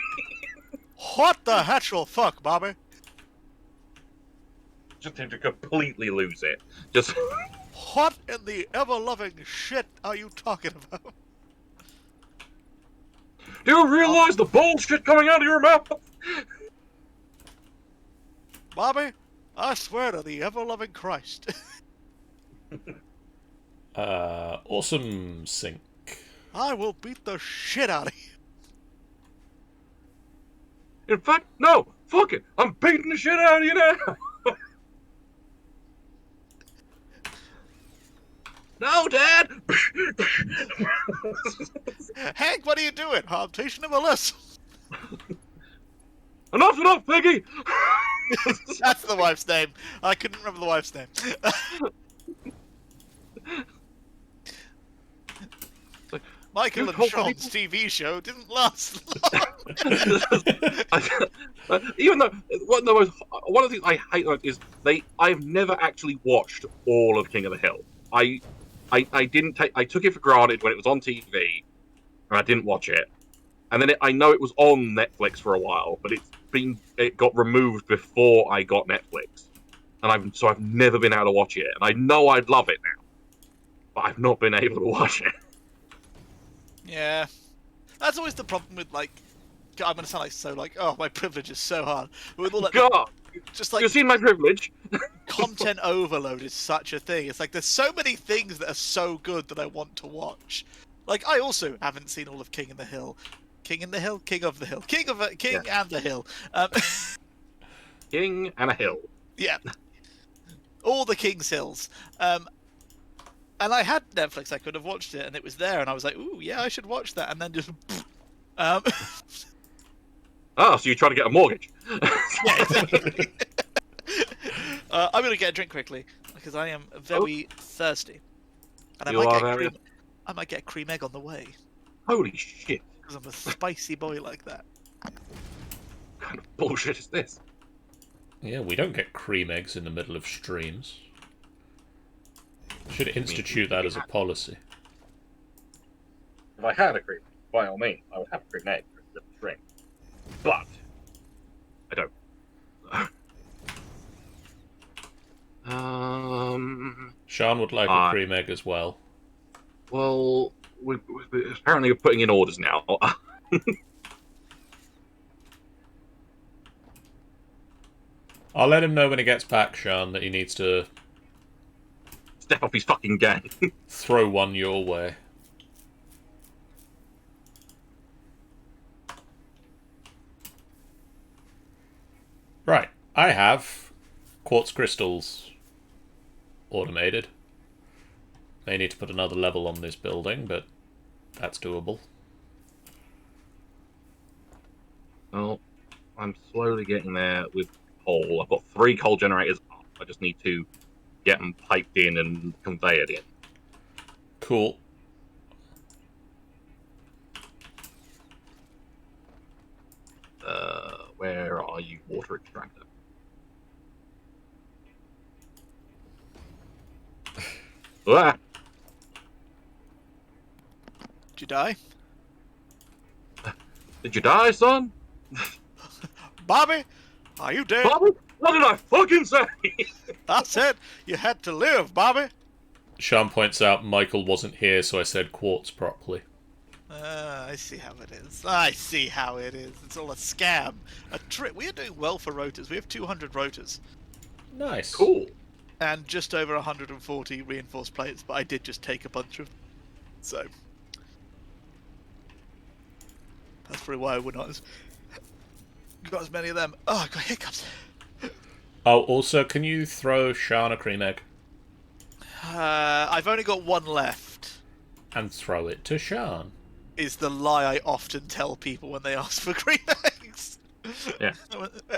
What the actual fuck, Bobby? Just him to completely lose it. Just. What in the ever-loving shit are you talking about? Do you realize the bullshit coming out of your mouth? Bobby, I swear to the ever-loving Christ. Awesome sync. I will beat the shit out of you. In fact, no, fuck it, I'm beating the shit out of you now. No, Dad! Hank, what are you doing? I'm teaching him a lesson. Enough, Peggy! That's the wife's name. I couldn't remember the wife's name. Michael and Sean's TV show didn't last long. Even though one of the things I hate is I've never actually watched all of King of the Hill. I didn't take. I took it for granted when it was on TV, and I didn't watch it. And then I know it was on Netflix for a while, but it got removed before I got Netflix, and I've never been able to watch it. And I know I'd love it now, but I've not been able to watch it. Yeah, that's always the problem with like. I'm gonna sound oh, my privilege is so hard. But with all that, God, just like you've seen my privilege. content overload is such a thing. It's like there's so many things that are so good that I want to watch. Like I also haven't seen all of King in the Hill, King in the Hill, King of the Hill, King Yeah. and the Hill. King and a hill. Yeah, all the King's Hills. And I had Netflix. I could have watched it, and it was there, and I was like, "Ooh, yeah, I should watch that." And then just, Oh, so you're trying to get a mortgage? yeah, exactly. I'm gonna get a drink quickly because I am very thirsty, and I might get a cream egg on the way Holy shit! because I'm a spicy boy like that. What kind of bullshit is this? Yeah, we don't get cream eggs in the middle of streams. Should institute that as a policy. If I had a cream, by all means, I would have a cream egg for the string. But I don't. Sean would like a cream egg as well. Well, apparently we're putting in orders now. I'll let him know when he gets back, Sean, that he needs to Step up his fucking game. throw one your way. Right, I have quartz crystals automated. May need to put another level on this building, but that's doable. Well, I'm slowly getting there with coal. I've got 3 coal generators up. I just need to get them piped in and convey it in. Cool. Where are you, water extractor? Ah! Did you die, Did you die, son? Bobby? Are you dead? Bobby? What did I fucking say? I said you had to live, Bobby. Sean points out Michael wasn't here, so I said quartz properly. I see how it is. I see how it is. It's all a scam. A trick. We are doing well for rotors. We have 200 rotors. Nice. Cool. And just over 140 reinforced plates, but I did just take a bunch of them. So. That's probably why we're not as many of them. Oh, I got hiccups. Oh, also, can you throw Sean a cream egg? I've only got one left. And throw it to Sean. Is the lie I often tell people when they ask for cream eggs. Yeah.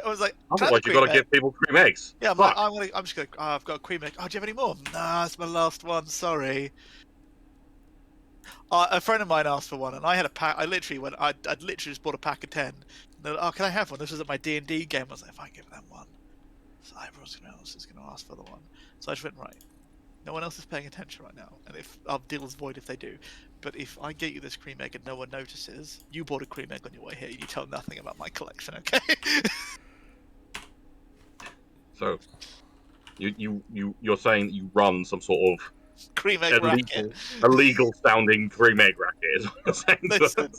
I was like, otherwise you've got to give people cream eggs. Yeah, I'm just going. Oh, I've got a cream egg. Oh, do you have any more? Nah, that's my last one. Sorry. A friend of mine asked for one, and I had a pack. I'd literally just bought a pack of 10. And they're like, oh, can I have one? This was at my D&D game. I was like, if I give them one, so everyone else is going to ask for the one. So I just went, right. No one else is paying attention right now, and if our deal is void if they do. But if I get you this cream egg and no one notices, you bought a cream egg on your way here. You tell nothing about my collection, okay? So, you're saying that you run some sort of cream egg racket. Illegal sounding cream egg racket is what you're saying. Listen,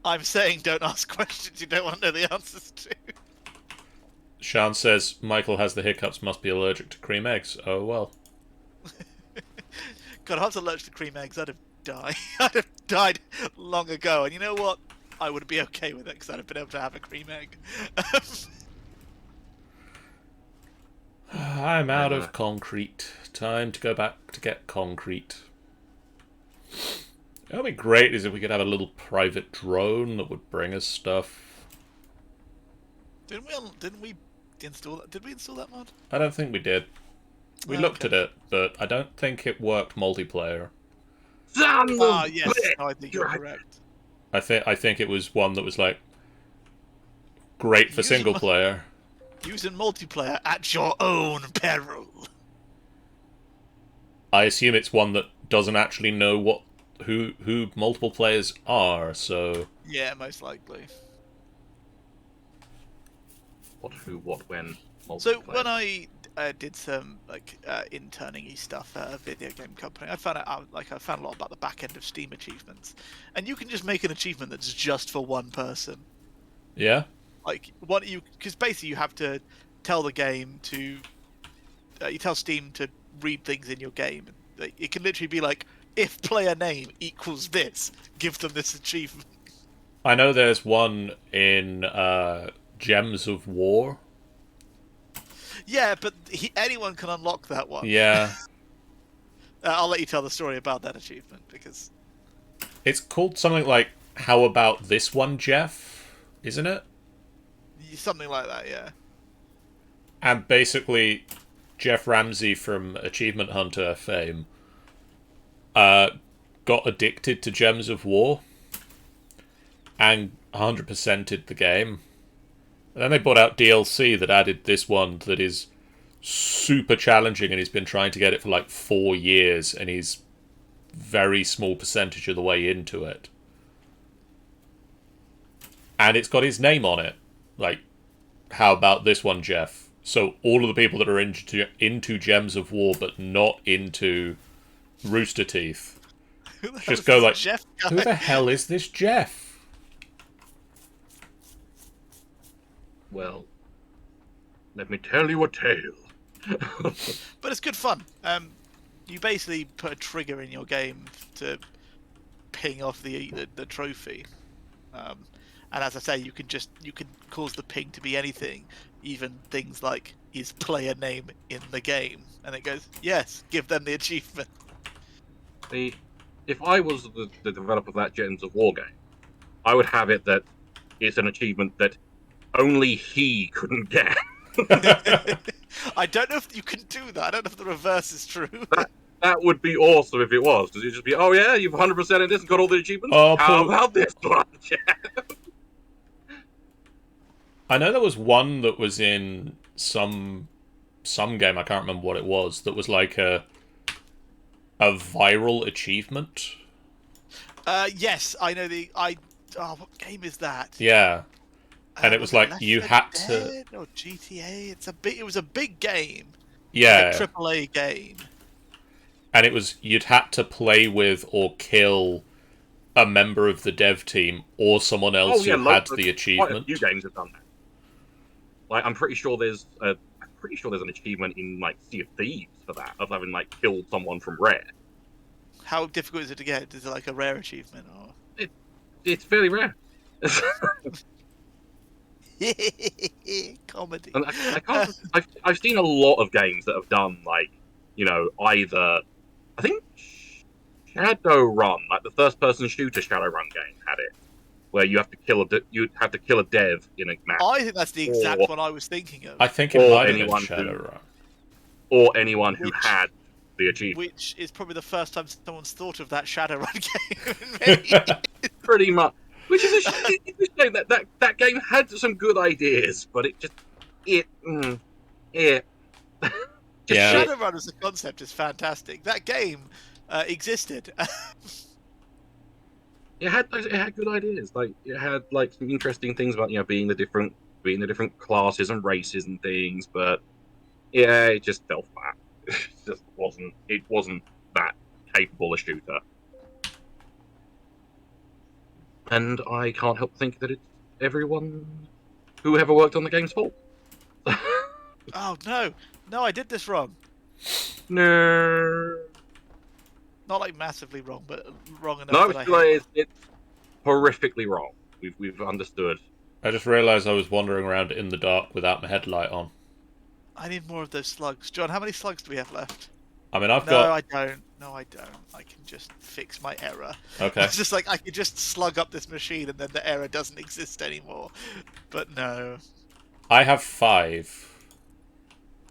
I'm saying don't ask questions you don't want to know the answers to. Sean says Michael has the hiccups, must be allergic to cream eggs. Oh well. God, if I was allergic to cream eggs, I'd have died. I'd have died long ago. And you know what? I would be okay with it because I'd have been able to have a cream egg. I'm out of concrete. Time to go back to get concrete. It would be great is if we could have a little private drone that would bring us stuff. Didn't we install that? Did we install that mod? I don't think we did. We looked at it, but I don't think it worked multiplayer. Yes, I think you're correct. I think it was one that was like great for single player. Using multiplayer at your own peril. I assume it's one that doesn't actually know who multiple players are, so... Yeah, most likely. What, who, what, when. So Multiplayer. when I did some interning-y stuff at a video game company, I found out I found a lot about the back end of Steam achievements, and you can just make an achievement that's just for one person. Yeah? Like what you, because basically you have to tell the game to, you tell Steam to read things in your game. Like, it can literally be like, if player name equals this, give them this achievement. I know there's one in Gems of War. Yeah, but anyone can unlock that one. Yeah. I'll let you tell the story about that achievement because It's called something like How About This One, Jeff? Isn't it? something like that. Yeah. And basically, Jeff Ramsey from Achievement Hunter fame got addicted to Gems of War and 100%ed the game. And then they brought out DLC that added this one that is super challenging, and he's been trying to get it for like 4 years, and he's very small percentage of the way into it. And it's got his name on it. Like, how about this one, Jeff? So all of the people that are into Gems of War but not into Rooster Teeth just go like, Jeff guy? who the hell is this Jeff? Well, let me tell you a tale. But it's good fun. You basically put a trigger in your game to ping off the trophy. And as I say, you can cause the ping to be anything, even things like is player name in the game, and it goes, yes, give them the achievement. If I was the developer of that Gems of War game, I would have it that it's an achievement that only he couldn't get. I don't know if you can do that. I don't know if the reverse is true. That would be awesome if it was, because it'd just be, oh yeah, you've 100% in this and got all the achievements? Oh, How about this one, Jeff? I know there was one that was in some game, I can't remember what it was, that was like a viral achievement. Yes, I know what game is that? Yeah. And it was like Left you 4 had Dead to... or GTA. It was a big game. Yeah. Like a AAA game. And it was, you'd had to play with or kill a member of the dev team or someone else who had the achievement. Quite a few games have done that. Like, I'm pretty sure there's an achievement in like Sea of Thieves for that, of having like killed someone from Rare. How difficult is it to get? Is it like a rare achievement or? It's fairly rare. Comedy. And I've seen a lot of games that have done like, either, I think Shadowrun, like the first-person shooter Shadowrun game, had it, where you have to kill a dev in a match. I think that's the exact one I was thinking of. I think it might have been Shadowrun. Or anyone who had the achievement. Which is probably the first time someone's thought of that Shadowrun game. Pretty much. Which is a shame. That game had some good ideas, but Shadowrun as a concept is fantastic. That game existed. It had good ideas. Like, it had like some interesting things about being the different classes and races and things, but yeah, it just fell flat. It wasn't that capable a shooter. And I can't help think that it's everyone who ever worked on the game's fault. Oh no, I did this wrong. No. Not like massively wrong, but wrong enough. No, it's horrifically wrong. We've understood. I just realised I was wandering around in the dark without my headlight on. I need more of those slugs. John, how many slugs do we have left? I mean, I've No, got... I don't. No, I don't. I can just fix my error. Okay. It's just like I could just slug up this machine and then the error doesn't exist anymore. But no. I have 5.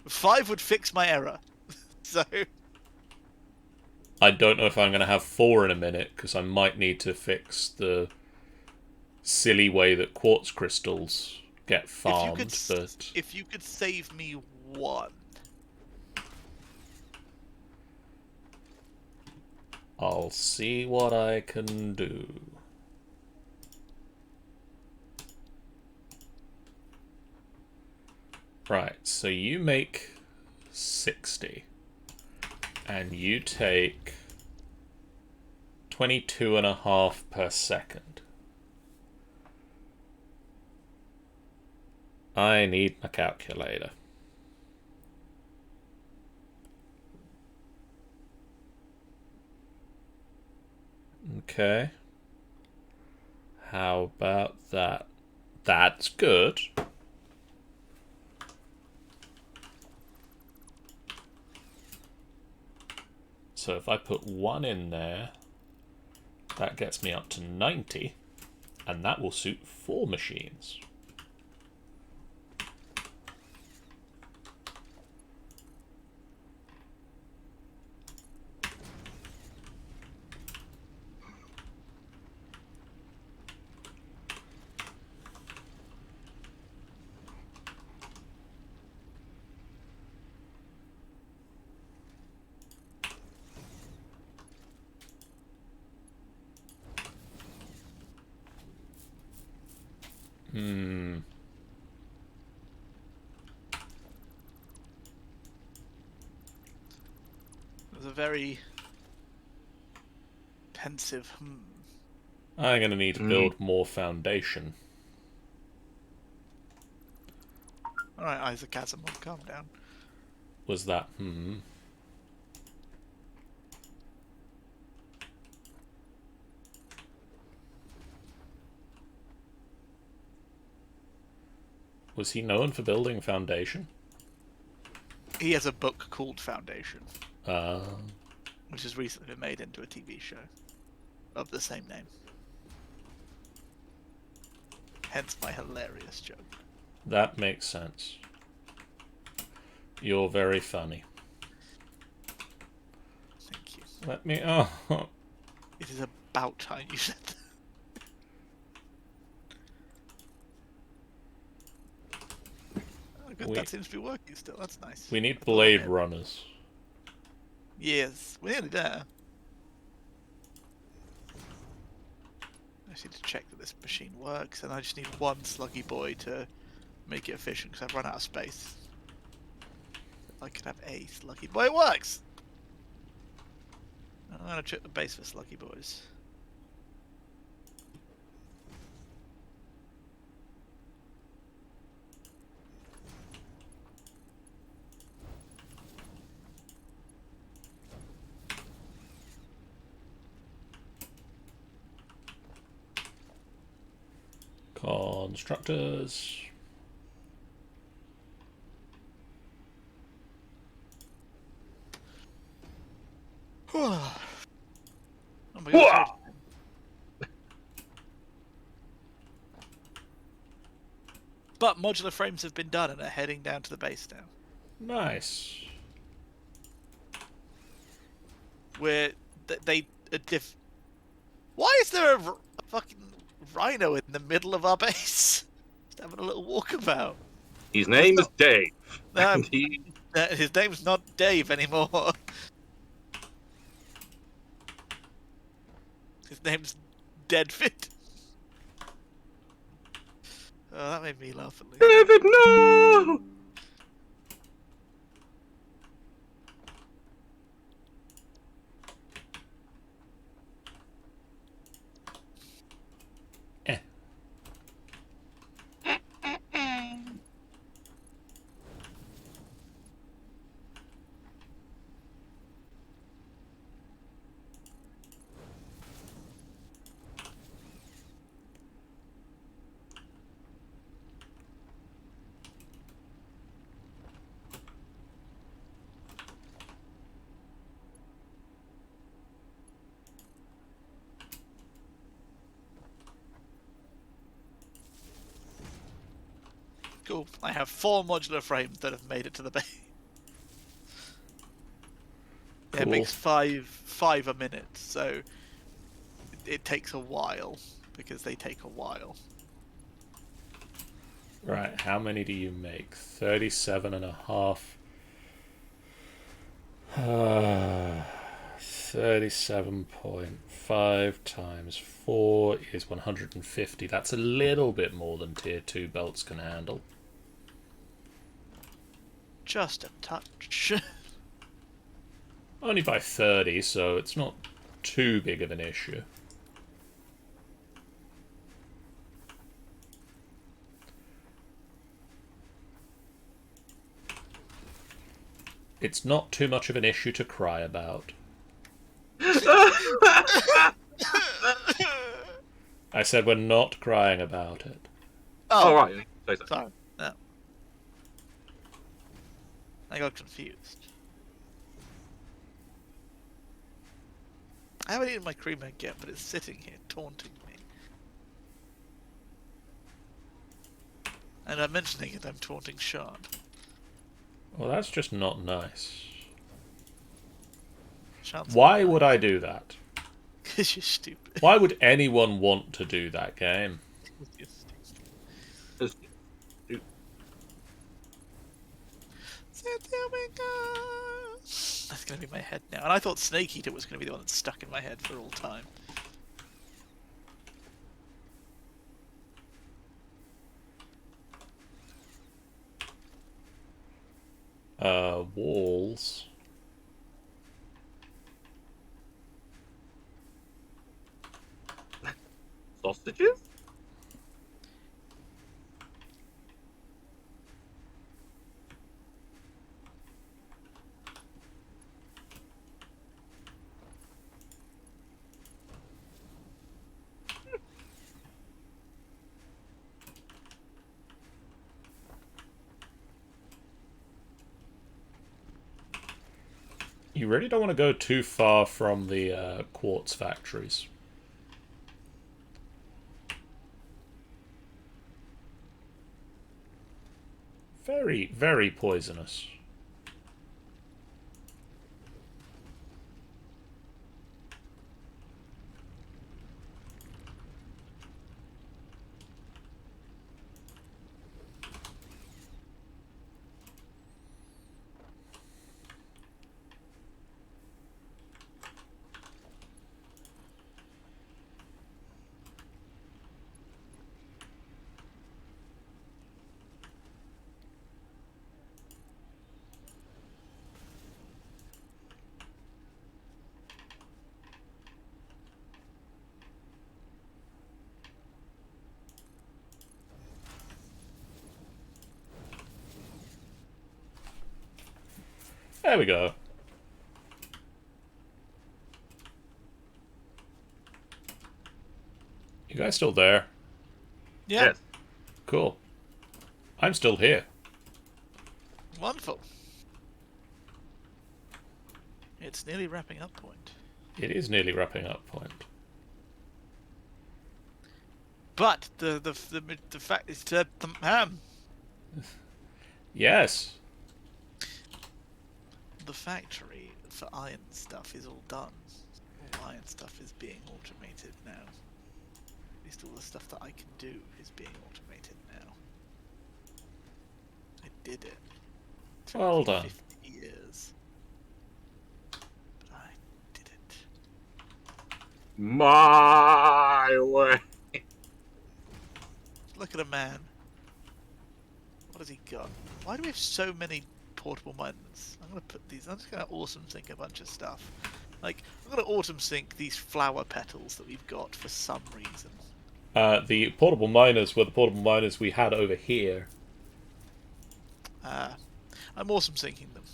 5 would fix my error. So... I don't know if I'm going to have 4 in a minute, because I might need to fix the silly way that quartz crystals get farmed. If you could save me 1. I'll see what I can do. Right, so you make 60. And you take 22.5 per second. I need a calculator. Okay. How about that? That's good. So if I put 1 in there, that gets me up to 90, and that will suit 4 machines. It was a very pensive. I'm going to need to build more foundation. All right, Isaac Asimov, calm down. Was that Was he known for building foundation? He has a book called Foundation, Uh, which has recently been made into a TV show of the same name. Hence my hilarious joke. that makes sense. You're very funny. Thank you. Let me... Oh, It is about time you said that. Oh, good. That seems to be working still. That's nice. we need blade runners. Yes, we're nearly there. I just need to check that this machine works, and I just need one sluggy boy to make it efficient because I've run out of space. If I could have a sluggy boy, it works! I'm gonna check the base for sluggy boys. Constructors. Oh my god. But modular frames have been done and are heading down to the base now. Nice. Where they Why is there a fucking rhino in the middle of our base? Just having a little walkabout. His name is Dave. No, And his name's not Dave anymore. His name's Deadfit. Oh, that made me laugh at least. David, no! Cool. I have 4 modular frames that have made it to the base. Yeah, it Cool. makes five a minute, so it takes a while because they take a while. Right, how many do you make? 37.5. 37.5 times 4 is 150. That's a little bit more than tier 2 belts can handle. Just a touch. Only by 30, so it's not too big of an issue. It's not too much of an issue to cry about. I said we're not crying about it. Oh, right. Say so. Sorry. No. I got confused. I haven't eaten my cream egg yet, but it's sitting here taunting me. And I'm mentioning it, I'm taunting Sean. Well, that's just not nice. Sean's Why would I do that? Because you're stupid. Why would anyone want to do that game? You're stupid. It's- That's going to be my head now. And I thought Snake Eater was going to be the one that's stuck in my head for all time. Walls. Sausages? You really don't want to go too far from the quartz factories. Very, very poisonous. There we go. You guys still there? Yeah. Yes. Cool. I'm still here. Wonderful. It's nearly wrapping up point. It is nearly wrapping up point. But the fact is that Yes. the factory for iron stuff is all done. All iron stuff is being automated now. At least all the stuff that I can do is being automated now. I did it. Took Well me done. 50 years. But I did it. My way. Look at a man. What has he got? Why do we have so many portable miners? I'm gonna put these. I'm just gonna autumn sink a bunch of stuff. Like I'm gonna autumn sink these flower petals that we've got for some reason. The portable miners were the portable miners we had over here. I'm autumn sinking them.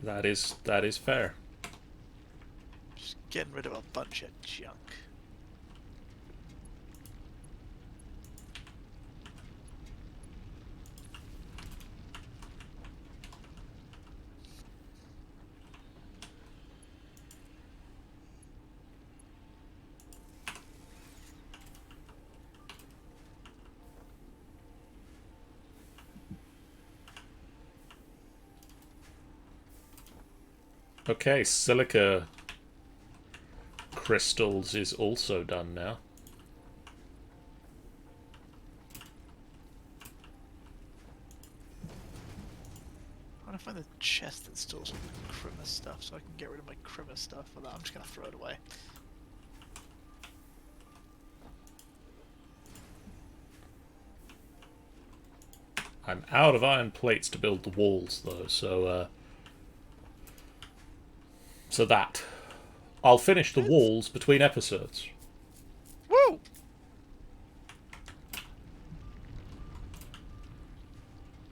That is fair. Just getting rid of a bunch of junk. Okay, silica crystals is also done now. I wonder if find the chest that stores all the Crimmer stuff so I can get rid of my Crimmer stuff. For that, I'm just gonna throw it away. I'm out of iron plates to build the walls, though, so that. I'll finish the walls between episodes. Woo!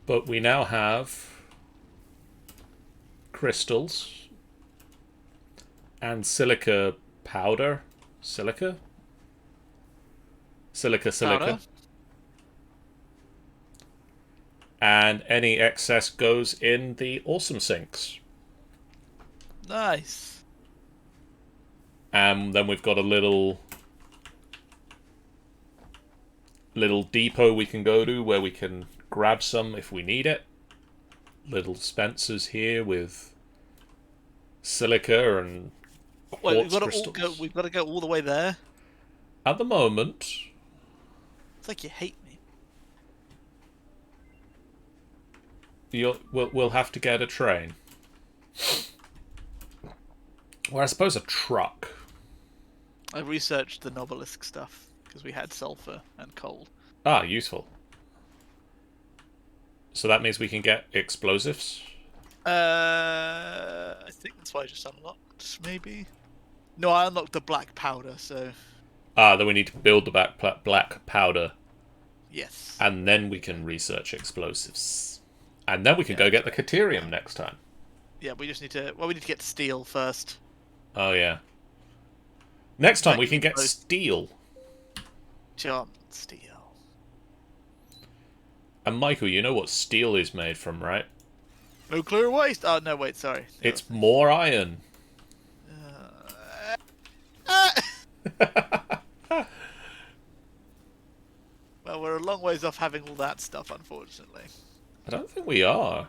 But we now have crystals and silica powder. Silica? Silica. Powder. And any excess goes in the awesome sinks. Nice. And then we've got a little depot we can go to where we can grab some if we need it. Little dispensers here with silica and quartz crystals. We've got to go all the way there. At the moment, It's like you hate me. we'll have to get a train. Or I suppose a truck. I researched the Nobelisk stuff because we had sulfur and coal. Ah, useful. So that means we can get explosives? I think that's why I just unlocked, maybe? No, I unlocked the black powder, so... Ah, then we need to build the black powder. Yes. And then we can research explosives. And then we can go get the Caterium next time. Yeah, we just need to... Well, we need to get steel first. Oh, yeah. Next time we can get steel. John, steel. And Michael, you know what steel is made from, right? Nuclear waste! Oh, no, wait, sorry. It's more iron. Well, we're a long ways off having all that stuff, unfortunately. I don't think we are.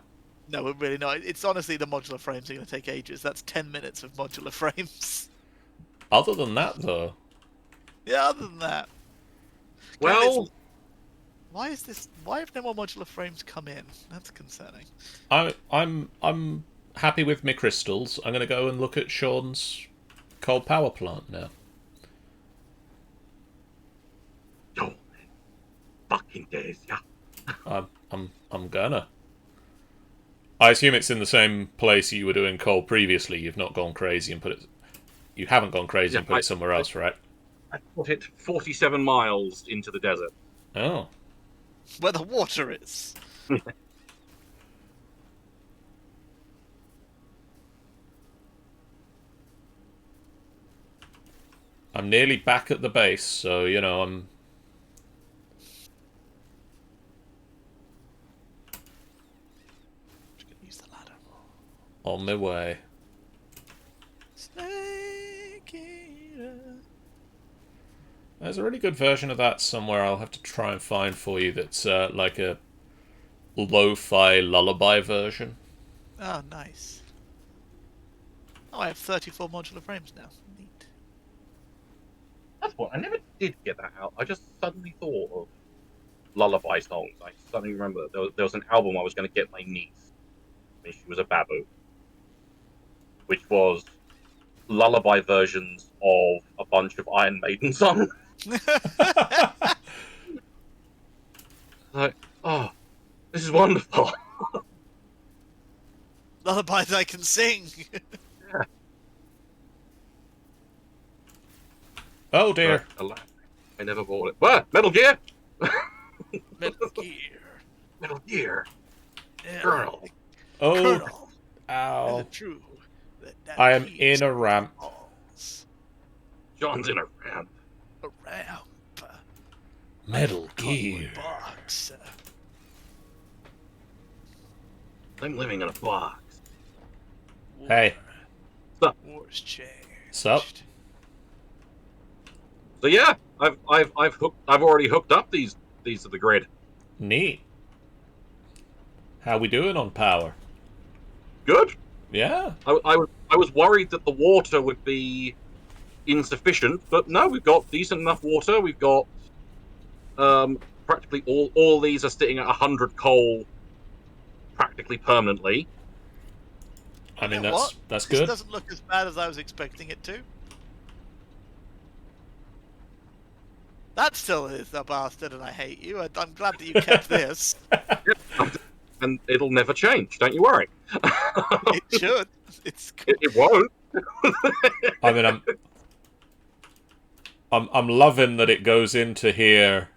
No, we're really not. It's honestly the modular frames are going to take ages. That's 10 minutes of modular frames. Other than that, though. Yeah, other than that. Well, Why is this? Why have no more modular frames come in? That's concerning. I'm happy with my crystals. I'm going to go and look at Sean's coal power plant now. oh, fucking days, yeah. I'm gonna. I assume it's in the same place you were doing coal previously. You've not gone crazy and put it. You haven't gone crazy and put it somewhere else, right? I put it 47 miles into the desert. Oh. Where the water is. I'm nearly back at the base, so, you know, I'm... Just gonna use the ladder. on my way. Snake eater. There's a really good version of that somewhere I'll have to try and find for you that's like a lo-fi lullaby version. Oh, nice. Oh, I have 34 modular frames now. Neat. That's what I never did get that out. I just suddenly thought of lullaby songs. I suddenly remember that there was an album I was going to get my niece when she was a babu, which was lullaby versions of a bunch of Iron Maiden songs. Like, oh, this is wonderful. Lullabies I can sing. Oh dear. But, alas, I never bought it. What? Metal Gear? Metal Gear. Metal Gear. Yeah, Colonel. Oh, Colonel. Is ow. it true that I am he's in a ramp. balls? John's in a ramp. A ramp. Metal Cardboard Gear. box. I'm living in a box. War. Hey. War's changed. Sup? So yeah, I've already hooked up these to the grid. Neat. How we doing on power? Good. Yeah. I was worried that the water would be insufficient, but no, we've got decent enough water. We've got practically all these are sitting at 100 coal practically permanently. I mean, You know what? that's This good. doesn't look as bad as I was expecting it to. That still is a bastard, and I hate you. I'm glad that you kept this. And it'll never change. Don't you worry. It should. It's cool. It won't. I mean, I'm loving that it goes into here,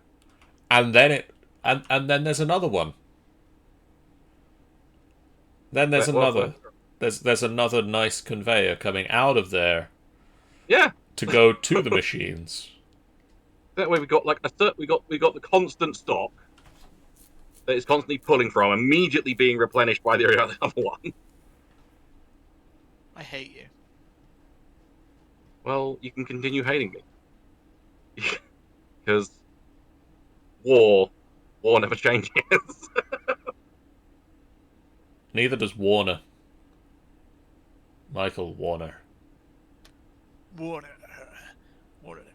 and then and then there's another one. Then there's another. There's another nice conveyor coming out of there. Yeah. To go to the machines. That way we got like we got the constant stock that is constantly pulling from, immediately being replenished by the other one. I hate you. Well, you can continue hating me. Because war never changes. Neither does Warner. Michael Warner. Warner never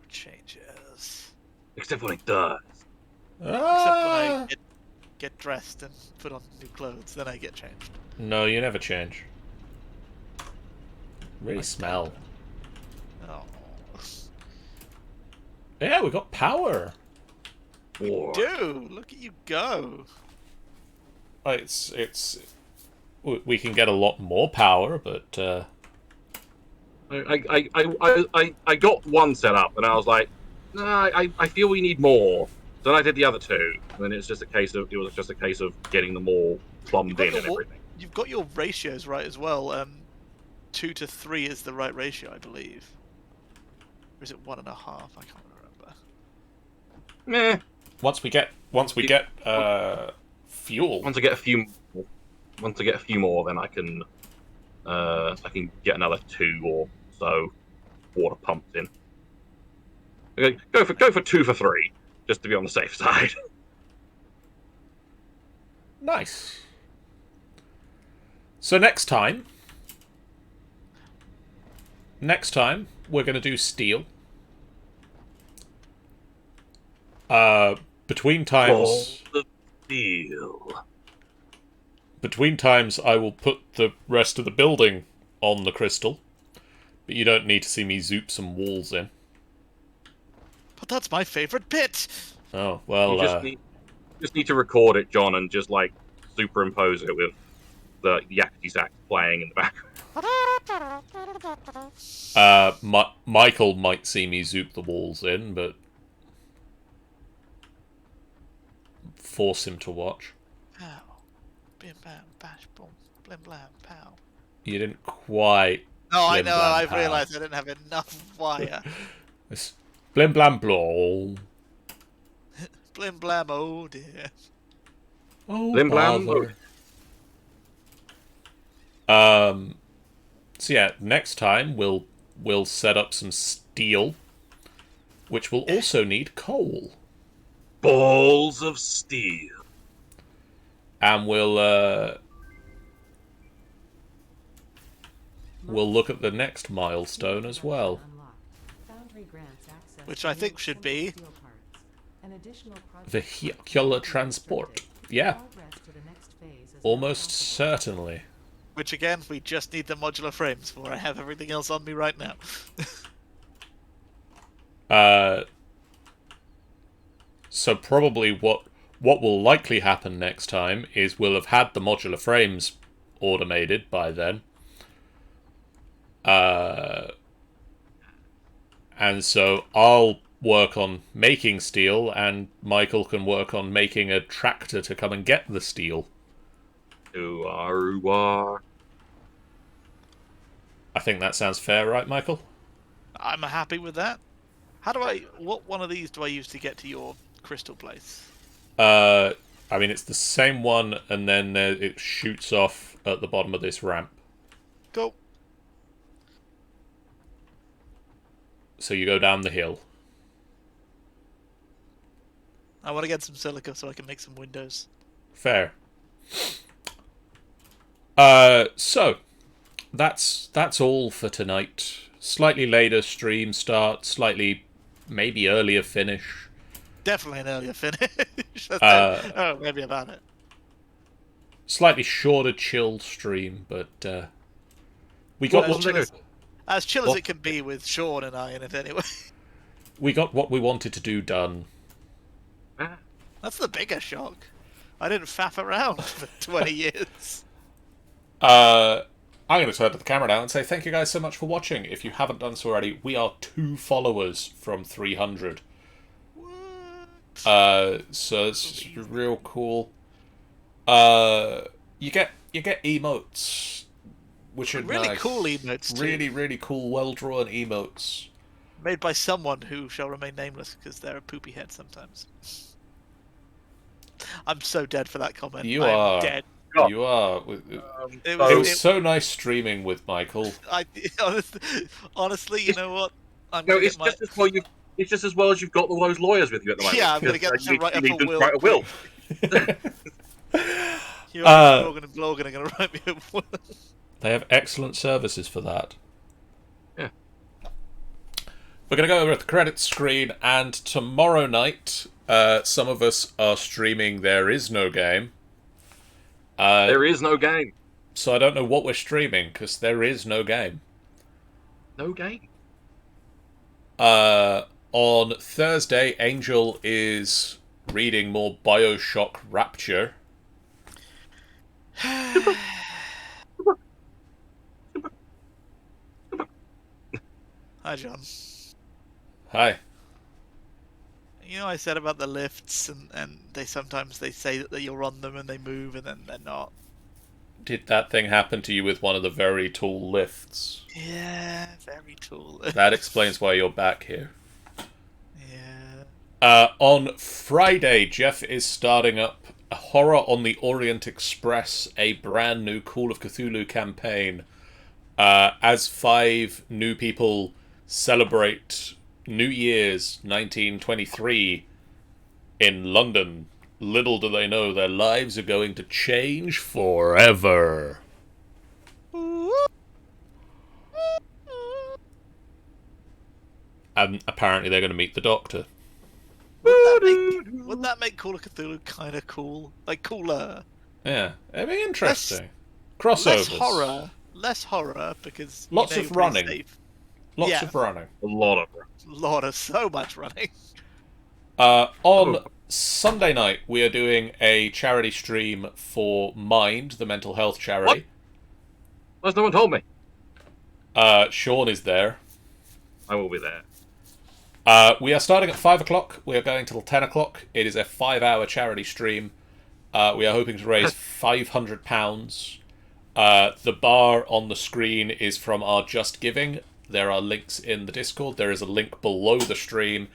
changes. Except when it does. Except when I get dressed and put on new clothes, then I get changed. No, you never change. Really smell. Oh. Yeah, we got power. War. Dude, look at you go. It's we can get a lot more power, but I got one set up, and I was like, nah, I feel we need more. Then I did the other two, and it was just a case of getting them all plumbed in and everything. You've got your ratios right as well. 2 to 3 is the right ratio, I believe. Or is it 1.5? I can't remember. Meh. once we get fuel. Once I get a few more, then I can get another 2 or so water pumped in. Okay, go for 2 for 3, just to be on the safe side. Nice. So next time we're going to do steel. Between times, Balls of steel. between times, I will put the rest of the building on the crystal, but you don't need to see me zoop some walls in. But that's my favorite bit. Oh well. You just need to record it, John, and just like superimpose it with the yakety sax playing in the background. Michael might see me zoop the walls in, but force him to watch. Pow. Bim bam bash boom. Blim blam pow. You didn't quite. No, I blim, know. blam, I've pow. realised I didn't have enough wire. It's blim blam blow. Blim blam. Oh dear. Oh, Blim blam. bother. So yeah, next time we'll set up some steel, which will also need coal, Balls of steel. and we'll look at the next milestone as well. Which I think should be Vehicular transport. Yeah, almost certainly. Which again, we just need the modular frames for. I have everything else on me right now. So probably what will likely happen next time is we'll have had the modular frames automated by then. And so I'll work on making steel, and Michael can work on making a tractor to come and get the steel. Ooh-ah. I think that sounds fair, right, Michael? I'm happy with that. What one of these do I use to get to your crystal place? I mean, it's the same one, and then it shoots off at the bottom of this ramp. Go. So you go down the hill. I want to get some silica so I can make some windows. Fair. So that's all for tonight. Slightly later stream start, slightly maybe earlier finish. Definitely an earlier finish. Maybe about it. Slightly shorter chilled stream, but We got What wasn't what, it good? As chill as What? it can be with Sean and I in it anyway. we got what we wanted to do done. Ah, That's the bigger shock. I didn't faff around for 20 years. I'm going to turn to the camera now and say thank you guys so much for watching. If you haven't done so already, we are 2 followers from 300. What? So it's real cool. You get emotes, which are Really nice. cool emotes, too. Really, really cool, well drawn emotes. Made by someone who shall remain nameless because they're a poopy head sometimes. I'm so dead for that comment. You I'm are. dead. God. You are. It It was, was so nice streaming with Michael. honestly, you know what? I'm no, gonna it's get my just as well you. It's just as well as you've got all those lawyers with you at the moment. Yeah, I'm gonna because, get to write you up need a to will. write a will. You're Morgan and Logan are gonna write me a will. They have excellent services for that. Yeah. We're going to go over at the credits screen, and tomorrow night, some of us are streaming There Is No Game. There is no game. So I don't know what we're streaming, because there is no game. No game. On Thursday, Angel is reading more Bioshock Rapture. Hi, John. Hi. You know I said about the lifts and they sometimes they say that you're on them and they move and then they're not. Did that thing happen to you with one of the very tall lifts? Yeah, very tall. That explains why you're back here. Yeah. On Friday, Jeff is starting up Horror on the Orient Express, a brand new Call of Cthulhu campaign. As 5 new people celebrate New Year's 1923 in London, little do they know their lives are going to change forever. And apparently they're going to meet the Doctor. Would that make Call of Cthulhu kind of cool? Like, cooler? Yeah, it'd be interesting. Crossovers. Less horror, because Lots you know of you're pretty running. safe. Lots Yeah. of running. A lot of them. So much running. On Sunday night, we are doing a charity stream for Mind, the mental health charity. What? No one told me. Sean is there. I will be there. We are starting at 5 o'clock. We are going till 10 o'clock. It is a 5-hour charity stream. We are hoping to raise £500. The bar on the screen is from our Just Giving. There are links in the Discord. There is a link below the stream.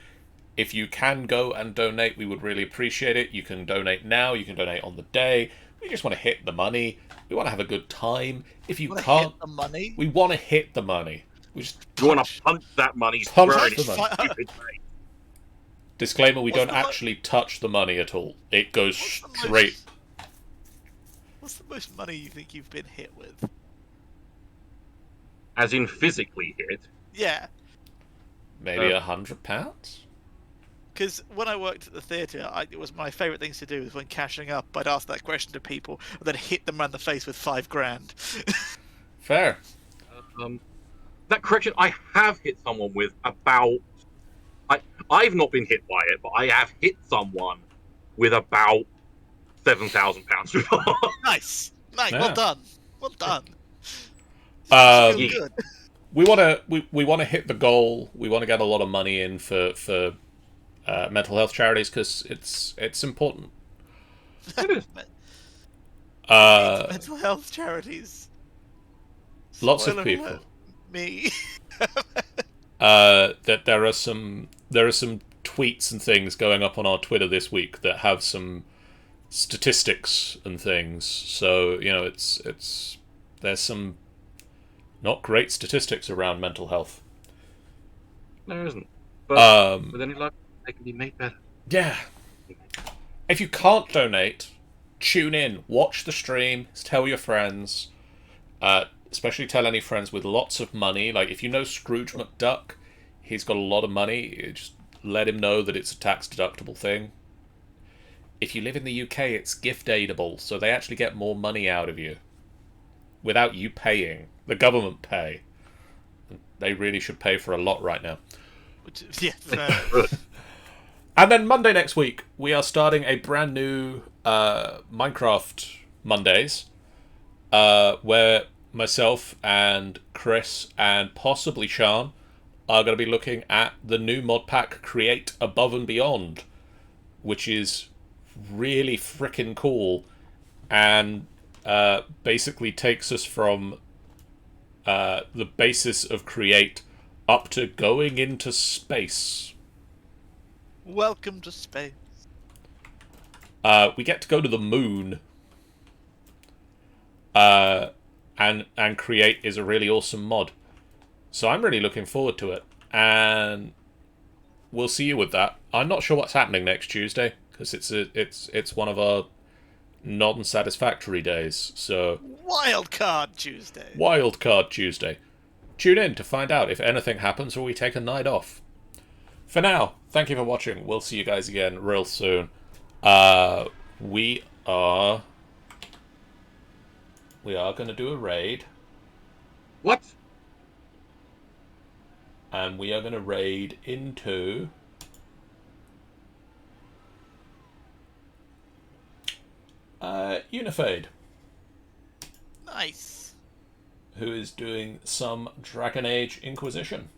If you can go and donate, we would really appreciate it. You can donate now. You can donate on the day. We just want to hit the money. We want to have a good time. If you can't, hit the money. we want to hit the money. We just You want to punch that money Punch square in the its money. stupid face. Disclaimer: we What's don't the mo- actually touch the money at all. It goes What's the most- straight. What's the most money you think you've been hit with? As in physically hit. Yeah, Maybe £100. because when I worked at the theatre, it was my favourite things to do was when cashing up, I'd ask that question to people and then hit them around the face with £5,000. Fair. That correction, I have hit someone with about. I've not been hit by it, but I have hit someone with about £7,000 before. Nice, Yeah. well done, well done. Um, Feel Yeah. good. We want to we want to hit the goal. We want to get a lot of money in for mental health charities because it's important. It is. Mental health charities. Lots of Spoiler people. alert, me. That there are some tweets and things going up on our Twitter this week that have some statistics and things. So there's some not great statistics around mental health. There isn't. But Um, with any luck, they can be made better. yeah. If you can't donate, tune in, watch the stream, tell your friends. Especially tell any friends with lots of money. Like, if you know Scrooge McDuck, he's got a lot of money. Just let him know that it's a tax-deductible thing. If you live in the UK, it's gift-aidable, so they actually get more money out of you. without you paying. The government pay. They really should pay for a lot right now. Yeah. And then Monday next week, we are starting a brand new Minecraft Mondays, where myself and Chris and possibly Sean are going to be looking at the new mod pack Create Above and Beyond, which is really freaking cool and basically takes us from the basis of Create up to going into space. Welcome to space. We get to go to the moon. And Create is a really awesome mod. So I'm really looking forward to it. And we'll see you with that. I'm not sure what's happening next Tuesday, because it's one of our non-satisfactory days. So Wildcard Tuesday. Wildcard Tuesday. Tune in to find out if anything happens or we take a night off. For now, thank you for watching. We'll see you guys again real soon. We are going to do a raid. What? And we are going to raid into Unifade, Nice. who is doing some Dragon Age Inquisition.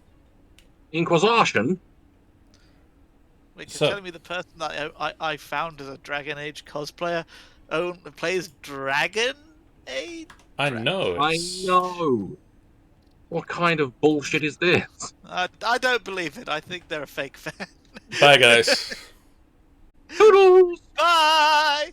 Inquisition? Wait, you're So- telling me the person that I found as a Dragon Age cosplayer plays Dragon Age? I know. I It's... know. What kind of bullshit is this? I don't believe it. I think they're a fake fan. Bye, guys. Toodles! Bye!